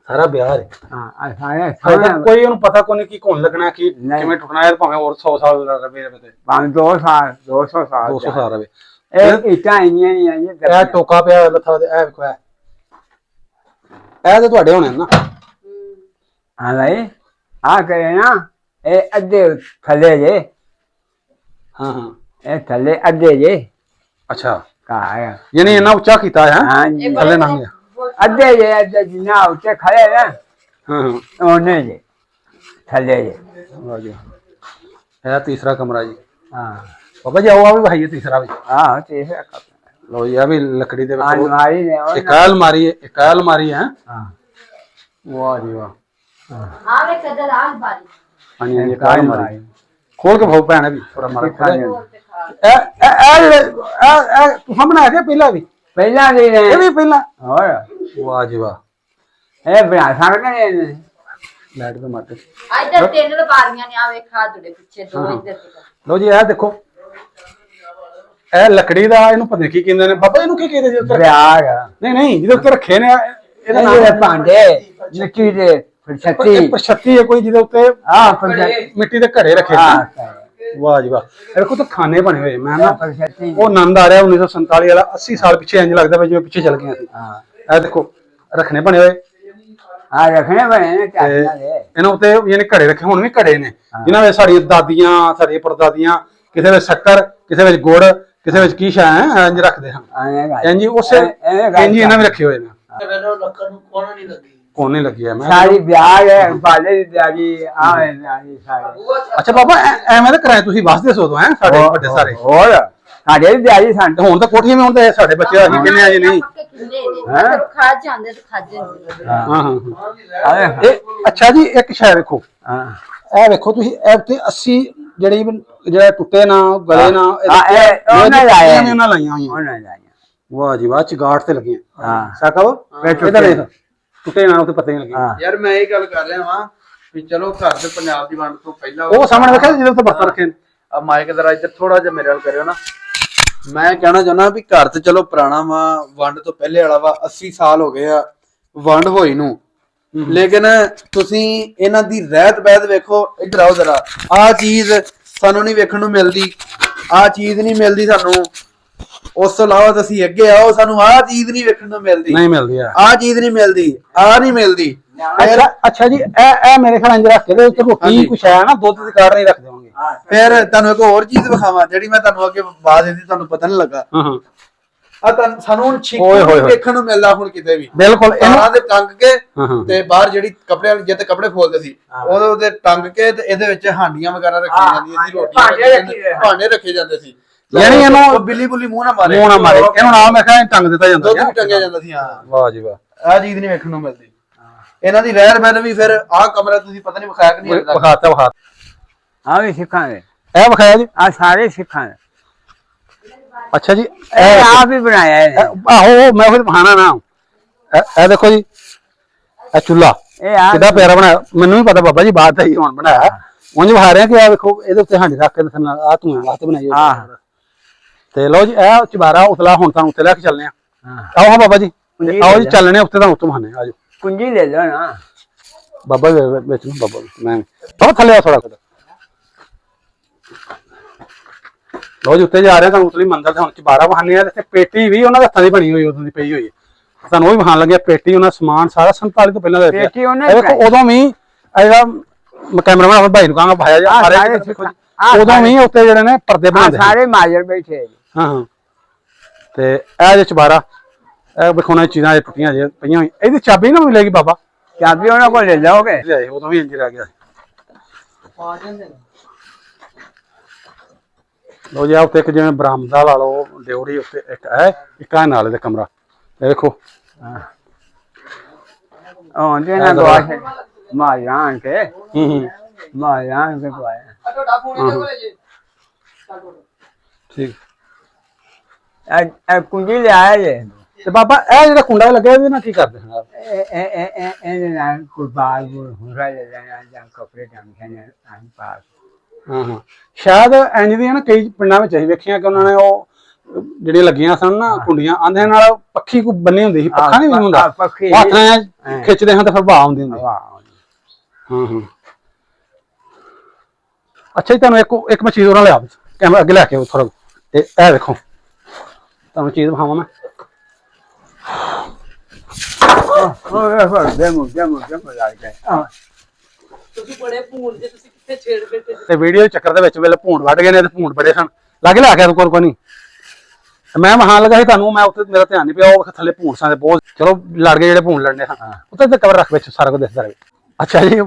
ਸਾਰਾ ਬਿਆਹ ਹੈ। हाँ सारे ਹਜੇ ਤੱਕ ਕੋਈ ਉਹਨੂੰ ਪਤਾ ਕੋਈ ਨਹੀਂ ਕੀ ਘੁੰਨ ਲੱਗਣਾ ਕੀ ਨਹੀਂ। ਕਿਵੇਂ ਟੁੱਟਣਾ ਹੈ ਭਾਵੇਂ ਹੋਰ 100 ਸਾਲ ਰਵੇ ਰਵੇ ਤੇ 200 साल 200 साल 200 ਸਾਲ ਰਵੇ। ਇਹ ਇਟਾਂ ਇੰਨੀਆਂ ਨਹੀਂ ਆਈਆਂ ਇਹ ਟੋਕਾ ਪਿਆ ਲੱਥਾ ਤੇ ਇਹ ਵੇਖੋ ਇਹ ਤੇ ਤੁਹਾਡੇ ਹੋਣੇ ਨਾ। ਹਾਂ ਭਾਈ ਆ ਕਰੇ ਨਾ ਇਹ ਅੱਧੇ ਥੱਲੇ ਜੇ ਹਾਂ ਹਾਂ ਇਹ ਥੱਲੇ ਅੱਧੇ ਜੇ ਅੱਛਾ ਕਾ ਯਾਨੀ ਇੰਨਾ ਉੱਚਾ ਕੀਤਾ ਹੈ ਹਾਂ ਜੀ ਥੱਲੇ ਨਾ ਗਿਆ। ਅੱਧੇ ਜੇ ਅੱਧੇ ਜਿੰਨਾ ਉੱਤੇ ਖੜੇ ਨਾ ਹਾਂ ਹਾਂ ਉਹਨੇ ਜੇ थले जे। वाह जी है तीसरा कमरा जी हाँ बाबा जी आओ आ भी भाई तीसरा भी हाँ तीसरा कमरा। लो जी आ भी लकड़ी दे विच अलमारी ने और एक अलमारी है हाँ वाह जी वाह आवे कदर आज बारी हाँ जी एक अलमारी खोल के भाव भैन भी थोड़ा मारा दिखा दे। ए ए ए तू हम बनाया क्या पहला भी पहला दिन ये है भी पहला और वाह जी वाह ए बना सकते हैं लाइट पे मारते इधर तीन बारियां ने आवे खा तुड़े पीछे दो इधर लो जी ਇਹ ਦੇਖੋ ਇਹ ਲੱਕੜੀ ਦਾ ਇਹਨੂੰ ਪਤਾ ਨਹੀਂ ਕੀ ਕਹਿੰਦੇ ਨੇ ਬਾਬਾ ਇਹਨੂੰ ਕੀ ਕਹਿੰਦੇ ਜੀ ਉੱਤੇ प्यार ਨਹੀਂ ਨਹੀਂ ਜਿਹਦੇ ਉੱਤੇ ਰੱਖੇ ਨੇ ਇਹਦਾ ਨਾਮ ये भांडे मिट्टी दे छत्ती ਇਹ ਪ੍ਰਸ਼ਤੀ ਹੈ ਕੋਈ ਜਿਹਦੇ ਉੱਤੇ हाँ प्रशस्ति ਮਿੱਟੀ ਦੇ ਘੜੇ ਰੱਖੇ हाँ ਨੇ ਵਾਹ ਜੀ ਵਾਹ ਇਹ ਦੇਖੋ ਤਾਂ ਖਾਨੇ ਬਣੇ ਹੋਏ ਮੈਂ ਨਾ प्रशस्ति ਉਹ ਆਨੰਦ ਆ ਰਿਹਾ 1947 ਵਾਲਾ 80 ਸਾਲ ਪਿੱਛੇ ਇੰਜ ਲੱਗਦਾ ਵੀ ਜਿਵੇਂ ਪਿੱਛੇ ਚੱਲ ਗਏ ਅਸੀਂ हाँ ਇਹ ਦੇਖੋ ਰੱਖਣੇ ਬਣੇ ਹੋਏ हाँ रखने बने ना चाचा दे ਇਹਨਾਂ ਉੱਤੇ ਯਾਨੀ ਘੜੇ ਰੱਖੇ ਹੁਣ ਵੀ ਘੜੇ ਨੇ ਜਿਨ੍ਹਾਂ ਵਿੱਚ ਸਾਡੀਆਂ ਦਾਦੀਆਂ ਸਾਡੀਆਂ ਪੜਦਾਦੀਆਂ ਕਿਸੇ ਵਿੱਚ ਸ਼ੱਕਰ ਕਿਸੇ ਵਿੱਚ ਗੁੜ ਕਿਸੇ ਵਿੱਚ ਕੀ ਸ਼ਾ ਹੈ ਇੰਜ ਰੱਖਦੇ ਹਨ आने का ਇੰਜ ਉਸੇ ਇੰਜ ਇਹਨਾਂ ਵੀ ਰੱਖੇ ਹੋਏ ਨੇ ਕੋਣ ਨਹੀਂ ਲੱਗੀ ਐ ਮੈਂ सारी ब्याज है बाले की ब्याजी आवे ब्याजी सारी ਅੱਛਾ ਬਾਬਾ ਐਵੇਂ ਤਾਂ ਕਰਾਏ ਤੁਸੀਂ ਵਸਦੇ ਸੋ ਤੋਂ ਹੈ ਸਾਡੇ ਵੱਡੇ ਸਾਰੇ और साढ़े भी ब्याजी सान ਤੇ ਹੁਣ ਤਾਂ ਕੋਠੀਆਂ ਵੀ ਹੁਣ ਤਾਂ ਸਾਡੇ ਬੱਚੇ ਅਸੀਂ ਕਿੰਨੇ ਆ ਜੀ ਨਹੀਂ पक्के किले ने अगर खा जांदे तो खा जांदे ਹਾਂ ਹਾਂ अरे ਇਹ ਅੱਛਾ ਜੀ ਇੱਕ ਸ਼ੈ ਵੇਖੋ हाँ ਇਹ ਵੇਖੋ ਤੁਸੀਂ ਇਹ ਤੇ 80 ਜਿਹੜਾ ਟੁੱਟੇ ਨਾ ਗਲੇ ਨਾ हाँ ये ਉਹਨਾਂ ਲਾਏ ਉਹਨਾਂ ਲਾਈਆਂ ਹੋਈਆਂ ਉਹਨਾਂ ਲਾਏ ਵਾਹ ਜੀ ਵਾਹ ਚਗਾਟ ਤੇ ਲੱਗੀਆਂ ਹਾਂ ਸਾਕਬ ਟੁੱਟੇ। ਇਧਰ ਦੇਖ ਟੁੱਟੇ ਨਾ ਉੱਤੇ ਪੱਤੇ ਨਹੀਂ ਲੱਗੇ हाँ ਯਾਰ ਮੈਂ ਇਹ ਗੱਲ ਕਰ ਰਿਹਾ ਵਾਂ ਵੀ ਚਲੋ ਘਰ ਦੇ ਪੰਜਾਬ ਦੀ ਵੰਡ ਤੋਂ ਪਹਿਲਾਂ ਉਹ ਸਾਹਮਣੇ ਵੇਖਿਆ ਜਿਹਦੇ ਉੱਤੇ ਬਰਤਨ ਰੱਖੇ ਨੇ ਆ ਮਾਈਕ ਜ਼ਰਾ ਇੱਧਰ ਥੋੜਾ ਜਿਹਾ ਮੇਰੇ ਨਾਲ ਕਰਿਓ ਨਾ ਮੈਂ ਕਹਿਣਾ ਚਾਹੁੰਦਾ ਵੀ ਘਰ ਤੇ ਚਲੋ ਪੁਰਾਣਾ ਵਾ ਵੰਡ ਤੋਂ ਪਹਿਲੇ ਵਾਲਾ ਵਾ 80 ਸਾਲ ਹੋ ਗਏ ਆ ਵੰਡ ਹੋਈ ਨੂੰ ਲੇਕਿਨ ਤੁਸੀਂ ਇਹਨਾਂ ਦੀ ਰਹਿਤ ਬਹਿਤ ਵੇਖੋ ਇੱਧਰ ਆਓ ਜ਼ਰਾ ਆਹ ਚੀਜ਼ ਸਾਨੂੰ ਨਹੀਂ ਵੇਖਣ ਨੂੰ ਮਿਲਦੀ ਆਹ ਚੀਜ਼ ਨਹੀਂ ਮਿਲਦੀ ਸਾਨੂੰ ਉਸ ਤੋਂ ਇਲਾਵਾ ਤੁਸੀਂ ਅੱਗੇ ਆਓ ਸਾਨੂੰ ਆਹ ਚੀਜ਼ ਨਹੀਂ ਵੇਖਣ ਨੂੰ ਮਿਲਦੀ ਨਹੀਂ ਮਿਲਦੀ ਆ ਆਹ ਚੀਜ਼ ਨਹੀਂ ਮਿਲਦੀ ਆਹ ਨਹੀਂ ਮਿਲਦੀ ਅੱਛਾ ਅੱਛਾ ਜੀ ਇਹ ਮੇਰੇ ਖਿਆਲ ਇੰਜ ਰੱਖ ਕੇ ਤੇ ਉੱਤੇ ਰੋਟੀ ਹਾਂਜੀ। ਕੁਛ ਹੈ ਨਾ ਦੁੱਧ ਦੀ ਕਾੜ ਨਹੀਂ ਰੱਖਦੇ ਹੋਣਗੇ ਫਿਰ ਤੁਹਾਨੂੰ ਇੱਕ ਹੋਰ ਚੀਜ਼ ਵਿਖਾਵਾਂ ਜਿਹੜੀ ਮੈਂ ਤੁਹਾਨੂੰ ਅੱਗੇ ਬਾਅਦ ਦਿੱਤੀ ਤੁਹਾਨੂੰ ਪਤਾ ਨਹੀਂ ਲੱਗਾ ਹਾਂ ਹਾਂ ਆ ਤਾਂ ਸਾਨੂੰ ਹੁਣ ਛਿੱਕੂ ਓਏ ਹੋਏ ਹੋਏ। ਵੇਖਣ ਨੂੰ ਮਿਲਦਾ ਹੁਣ ਕਿਤੇ ਵੀ ਬਿਲਕੁਲ ਤਾਰਾਂ ਦੇ ਟੰਗ ਕੇ ਹਾਂ ਹਾਂ ਤੇ ਬਾਹਰ ਜਿਹੜੀ ਕੱਪੜੇ ਵਾਲੀ ਜਿੱਤੇ ਕੱਪੜੇ ਫੋਲਦੇ ਸੀ ਉਹਦੇ ਟੰਗ ਕੇ ਤੇ ਇਹਦੇ ਵਿੱਚ ਹਾਂਡੀਆਂ ਵਗੈਰਾ ਰੱਖੀਆਂ ਜਾਂਦੀਆਂ ਸੀ ਰੋਟੀਆਂ ਭਾਂਡੇ ਰੱਖੇ ਜਾਂਦੇ ਸੀ ਯਾਨੀ ਇਹਨੂੰ ਉਹ ਬਿੱਲੀ ਬੁੱਲੀ ਮੂੰਹ ਨਾ ਮਾਰੇ ਮੂੰਹ ਨਾ ਮਾਰੇ ਇਹਨੂੰ ਨਾਲ ਮੈਂ ਕਿਹਾ ਟੰਗ ਦਿੱਤਾ ਜਾਂਦਾ ਦੁੱਧ ਵੀ ਟੰਗਿਆ ਜਾਂਦਾ ਸੀ ਹਾਂ ਵਾਹ ਜੀ ਵਾਹ ਆਹ ਚੀਜ਼ ਨਹੀਂ ਵੇਖਣ ਨੂੰ ਮਿਲਦੀ ਇਹਨਾਂ ਦੀ ਰਹਿਣ ਬਹਿਣ ਵੀ ਫਿਰ ਆਹ ਕਮਰਾ ਤੁਸੀਂ ਪਤਾ ਨਹੀਂ ਵਿਖਾਇਆ ਕਿ ਨਹੀਂ ਹੁੰਦਾ ਵਿਖਾਤਾ हाँ भी सिखाएंगे ਇਹ ਵਿਖਾਇਆ ਜੀ आज सारे सिखाएंगे ਅੱਛਾ ਜੀ ये आप ही बनाया है ਆਹੋ ਮੈਂ ਫਿਰ ਬਹਾਨਾ ਨਾ ਇਹ ਦੇਖੋ ਜੀ ਇਹ ਚੁੱਲਾ ये आप ਕਿੱਡਾ ਪਿਆਰਾ ਬਣਾਇਆ ਮੈਨੂੰ ਵੀ ਪਤਾ ਬਾਬਾ ਜੀ ਬਾਤ ਹੈ ਹੁਣ ਬਣਾਇਆ ਉਂਝ ਵਿਖਾ ਰਿਹਾ ਕਿ ਆ ਵੇਖੋ ਇਹਦੇ ਉੱਤੇ ਹਾਂਡੀ ਰੱਖ ਕੇ ਥੱਲੇ ਆ ਧੂਏ ਵਾਸਤੇ ਬਣਾਈ ਹੋਈ हाँ ਤੇ ਲਓ ਜੀ ਇਹ ਚਬਾਰਾ ਉਤਲਾ ਹੁਣ ਤੁਹਾਨੂੰ ਉੱਤੇ ਲੈ ਕੇ ਚੱਲਨੇ ਆ हाँ ਆਓ ਹਾਂ ਬਾਬਾ ਜੀ ਤੇ ਆਓ ਜੀ ਚੱਲਨੇ ਉੱਤੇ ਤਾਂ ਉੱਤੋਂ ਬਹਾਨੇ ਆਜੋ कुंजी ले लो ना ਬਾਬਾ ਜੀ ਵਿੱਚ ਨੂੰ ਬਾਬਾ ਮੈਂ ਥੋੜਾ ਥੱਲੇ ਆ ਥੋੜਾ ਲਓ ਜੀ ਉੱਤੇ ਜਾ ਰਹੇ ਤੁਹਾਨੂੰ ਉਤਲੀ ਮੰਦਰ ਤੇ ਹੁਣ ਚਬਾਰਾ ਬਹਾਨੇ ਆ ਤੇ ਪੇਟੀ ਵੀ ਉਹਨਾਂ ਦੇ ਹੱਥਾਂ ਦੀ ਬਣੀ ਹੋਈ ਉਦੋਂ ਦੀ ਪਈ ਹੋਈ ਹੈ ਤੁਹਾਨੂੰ ਉਹ ਵੀ ਬਹਾਨ ਲੱਗਿਆ ਪੇਟੀ ਉਹਨਾਂ ਸਮਾਨ ਸਾਰਾ 47 ਤੋਂ ਪਹਿਲਾਂ ਦਾ ਪਿਆ पेटी उन्हें ਇਹ ਦੇਖੋ ਉਦੋਂ ਵੀ ਇਹ ਜਿਹੜਾ ਕੈਮਰਾਮੈਨ ਆਪਣੇ ਭਾਈ ਨੂੰ ਕਹਾਂਗਾ ਭਾਇਆ ਜੀ हाँ, ਸਾਰੇ सारे ਦੇਖੋ ਜੀ। हाँ, ਉਦੋਂ ਵੀ ਉੱਤੇ ਜਿਹੜੇ ਨੇ ਪਰਦੇ हाँ ਬਣਾਉਂਦੇ ਸੀ। सारे माजर बैठे हैं ਹਾਂ ਹਾਂ ਤੇ ਇਹ ਜੇ ਚਬਾਰਾ ਇਹ ਵਿਖਾਉਣਾ ਚੀਜ਼ਾਂ ਇਹ ਟੁੱਟੀਆਂ ਜੇ ਪਈਆਂ ਹੋਈਆਂ ਇਹਦੀ ਚਾਬੀ ਨਾ ਮਿਲੇਗੀ ਬਾਬਾ चाबी उन्हें को ले जाओगे ਲਿਆਏ ਉਦੋਂ ਵੀ ਇੰਜ ਰਹਿ ਗਿਆ ਲੋ ਜੀ ਆ ਉੱਤੇ ਇੱਕ ਜਿਵੇਂ ਬਰਾਮਦਾ ਲਾ ਲਓ ਡਿਉੜੀ ਉੱਤੇ ਇੱਕ ਹੈ ਇੱਕ ਆ ਨਾਲ ਇਹਦੇ ਕਮਰਾ ਇਹ ਦੇਖੋ हाँ जो ना दुआ से माजरान के ਹੂੰ माजरान के को आया ਠੀਕ कुंजी ले आया ये ਤੇ ਬਾਬਾ ਇਹ ਜਿਹੜਾ ਕੁੰਡਾ ਲੱਗਿਆ ਇਹਦੇ ਨਾਲ ਕੀ ਕਰਦੇ ਹਨ कोई बाल बूल हुरा ले जाना ਜਾਂ कपड़े टांगते हैं टाइम पास ਹਾਂ ਹਾਂ ਸ਼ਾਇਦ ਇੰਜ ਦੀਆਂ ਨਾ ਕਈ ਪਿੰਡਾਂ ਵਿੱਚ ਅਸੀਂ ਵੇਖੀਆਂ ਕਿ ਉਹਨਾਂ ਨੇ ਉਹ ਜਿਹੜੀਆਂ ਲੱਗੀਆਂ ਸਨ ਨਾ ਕੁੰਡੀਆਂ ਆਂਦੇ ਨਾਲ ਪੱਖੀ ਕੋ ਬੰਨੀ ਹੁੰਦੀ ਸੀ ਪੱਖਾ ਨਹੀਂ ਹੁੰਦਾ पक्षी ਹੱਥ ਨਾਲ ਖਿੱਚਦੇ ਹਾਂ ਤਾਂ ਫਿਰ ਭਾਅ ਆਉਂਦੀ ਹੁੰਦੀ वाह ਹਾਂ ਹਾਂ ਅੱਛਾ ਜੀ ਤੁਹਾਨੂੰ ਇੱਕ ਮੈਂ ਚੀਜ਼ ਉਹਨਾਂ ਲਿਆ ਕੈਮਰਾ ਅੱਗੇ ਲੈ ਕੇ ਆਓ ਥੋੜਾ ਇਹ ਵੇਖੋ ਤੁਹਾਨੂੰ ਚੀਜ਼ ਵਿਖਾਵਾਂ ਮੈਂ demo ਲਾ ਕੇ ਤੁਸੀਂ ਬੜੇ ਭੂਲ ਜੇ ਤੁਸੀਂ ਕਿੱਥੇ ਛੇੜ ਬੈਠੇ ਤੇ ਵੀਡੀਓ ਦੇ ਚੱਕਰ ਦੇ ਵਿੱਚ ਵੇਲੇ ਭੂੰਡ ਵੱਢ ਗਏ ਨੇ ਤੇ ਭੂੰਡ ਬੜੇ ਸਨ ਲੱਗੇ ਲਿਆ ਕੇ ਕੋਈ ਨਹੀਂ ਮੈਂ ਮਹਾਨ ਲਗਾ ਸੀ ਤੁਹਾਨੂੰ ਮੈਂ ਉੱਥੇ ਮੇਰਾ ਧਿਆਨ ਨਹੀਂ ਪਿਆ ਉਹ ਥੱਲੇ ਭੂੰਡ ਸਾਂ ਦੇ ਬਹੁਤ ਚਲੋ ਲੜ ਗਏ ਜਿਹੜੇ ਭੂੰਡ ਲੜਨੇ ਸਨ ਉੱਤੇ ਤੇ ਕਵਰ ਰੱਖ ਵਿੱਚ ਸਾਰਾ ਕੁਝ ਦਿਸਦਾ ਰਹੇ ਅੱਛਾ ਜੀ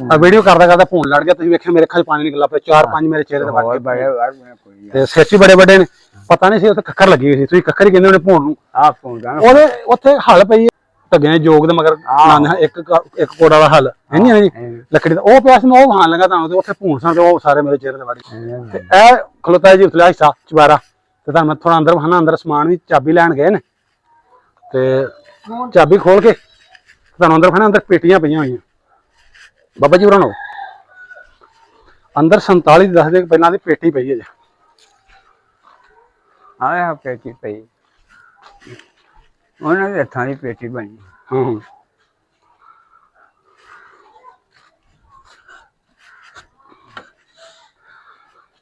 ਆ ਵੀਡੀਓ ਕਰਦਾ ਕਰਦਾ ਫੋਨ ਲੜ ਗਿਆ, ਤੁਸੀਂ ਵੇਖਿਆ ਮੇਰੇ ਅੱਖਾਂ 'ਚ ਪਾਣੀ ਨਿਕਲਾ ਪਿਆ, 4-5 ਮੇਰੇ ਚਿਹਰੇ ਤੇ ਵੜ ਹੋਰ ਗਏ ਬੜੇ ਵਾਰ ਮੈਂ ਕੋਈ ਤੇ ਸਿਰ 'ਚ ਬੜੇ ਵੱਡੇ ਨੇ, ਪਤਾ ਨਹੀਂ ਸੀ ਉੱਥੇ ਕੱਕਰ ਲੱਗੀ ਹੋਈ ਸੀ, ਤੁਸੀਂ ਕੱਕਰ ਹੀ ਕਹਿੰਦੇ ਉਹਨੇ ਭੋਣ ਨੂੰ। ਆ ਪਹੁੰਚਾ ਉਹਦੇ ਉੱਥੇ ਹਲ ਪਈ ਢੱਗੇ ਜੋਗ ਦੇ ਮਗਰ ਲਾਉਂਦੇ ਇੱਕ ਕੋੜਾ ਵਾਲਾ ਹਲ ਹੈ ਨਹੀਂ ਲੱਕੜੀ ਦਾ, ਉਹ ਪਿਆ ਸੀ, ਮੈਂ ਉਹ ਖਾਣ ਲੱਗਾ ਤਾਂ ਉੱਥੇ ਭੂਣ ਸਾਂ ਤੇ ਉਹ ਸਾਰੇ ਮੇਰੇ ਚਿਹਰੇ ਤੇ ਵੜ ਗਏ। ਤੇ ਇਹ ਖਲੋਤਾ ਜੀ ਉਤਲਾ ਹਿੱਸਾ ਚੁਬਾਰਾ, ਤੇ ਤੁਹਾਨੂੰ ਮੈਂ ਥੋੜਾ ਅੰਦਰ ਵਹਾਣਾ, ਅੰਦਰ ਸਮਾਨ ਵੀ ਚਾਬੀ ਲੈਣ ਗਏ ਨੇ, ਤੇ ਚਾਬੀ ਖੋਲ ਕੇ ਤੁਹਾਨੂੰ ਅੰਦਰ ਵਹਾਣਾ, ਅੰਦਰ ਪੇਟੀਆਂ ਪਈਆਂ ਹੋਈਆਂ ਬਾਬਾ ਜੀ ਹੋਰਾਂ ਨੂੰ ਅੰਦਰ 47 ਦੀ ਦੱਸਦੇ ਪਹਿਲਾਂ ਦੀ ਪੇਟੀ ਪਈ ਹੈ ਜੀ। ਆਇਆ ਪੇਟੀ ਪਈ, ਉਹਨਾਂ ਦੇ ਹੱਥਾਂ ਦੀ ਪੇਟੀ ਬਣੀ। ਹਾਂ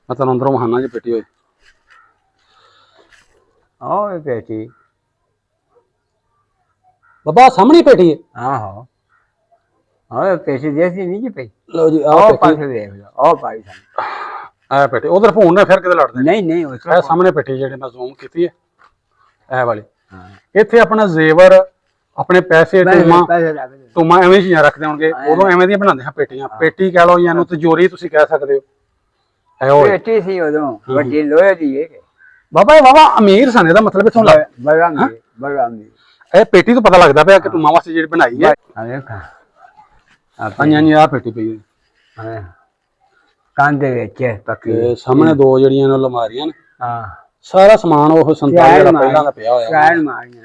ਮੈਂ ਤੁਹਾਨੂੰ ਅੰਦਰੋਂ ਵਹਾਣਾ ਜੀ ਪੇਟੀ ਹੋਈ। ਆਹ ਇਹ ਪੇਟੀ, ਬਾਬਾ ਸਾਹਮਣੇ ਪੇਟੀ ਹੈ। ਆਹੋ ਆਹ ਪੇਟੀ ਦੇਖੀ ਨਹੀਂ ਜੀ ਪਈ। ਲਓ ਜੀ ਆਹ ਪਾਸੇ ਦੇਖ ਲਓ, ਆਹ ਪਾਈ ਸਾਨੂੰ। ਆ ਪੇਟੀ ਉਧਰ ਫੋਨ ਨਾਲ ਫਿਰ ਕਿਤੇ ਲੜਦੇ ਨਹੀਂ ਨਹੀਂ ਉਸ ਇਹ ਸਾਹਮਣੇ ਪੇਟੀ ਜਿਹੜੇ ਮੈਂ ਜ਼ੂਮ ਕੀਤੀ ਹੈ ਇਹ ਵਾਲੀ, ਹਾਂ ਇੱਥੇ ਆਪਣਾ ਜ਼ੇਵਰ, ਆਪਣੇ ਪੈਸੇ, ਟੂਮਾ ਪੈਸੇ ਰੱਖ ਦੇ। ਟੂਮਾ ਐਵੇਂ ਚੀਜ਼ਾਂ ਰੱਖਦੇ ਹੋਣਗੇ, ਉਦੋਂ ਐਵੇਂ ਦੀਆਂ ਬਣਾਉਂਦੇ ਹਾਂ ਪੇਟੀਆਂ। ਪੇਟੀ ਕਹਿ ਲਓ ਜਾਂ ਇਹਨੂੰ ਤਿਜੋਰੀ ਤੁਸੀਂ ਕਹਿ ਸਕਦੇ ਹੋ। ਇਹ ਉਹ ਪੇਟੀ ਸੀ ਉਦੋਂ ਵੱਡੀ ਲੋਹੇ ਦੀ ਹੈ। ਬਾਬਾ ਇਹ ਬਾਬਾ ਅਮੀਰ ਸਨ, ਇਹਦਾ ਮਤਲਬ ਇਥੋਂ ਲੱਗ ਬੜਾ ਮੀ ਬੜਾ ਮੀ ਇਹ ਪੇਟੀ ਤੋਂ ਪਤਾ ਲੱਗਦਾ ਪਿਆ ਕਿ ਟੂਮਾ ਵਾਸਤੇ ਜਿਹੜੀ ਬਣਾਈ ਹੈ। ਆ ਦੇਖ ਹਾਂਜੀ ਹਾਂਜੀ ਆਹ ਪੇਟੀ ਪਈ ਹੈ ਹਾਂ ਕੰਨ ਦੇ ਵਿੱਚ ਪੱਕੀ। ਤੇ ਸਾਹਮਣੇ ਦੋ ਜਿਹੜੀਆਂ ਨੇ ਅਲਮਾਰੀਆਂ ਨੇ, ਹਾਂ ਸਾਰਾ ਸਮਾਨ ਉਹ 47 ਦਾ ਪਹਿਲਾਂ ਦਾ ਪਿਆ ਹੋਇਆ। ਕਾਇਨ ਮਾਰੀਆਂ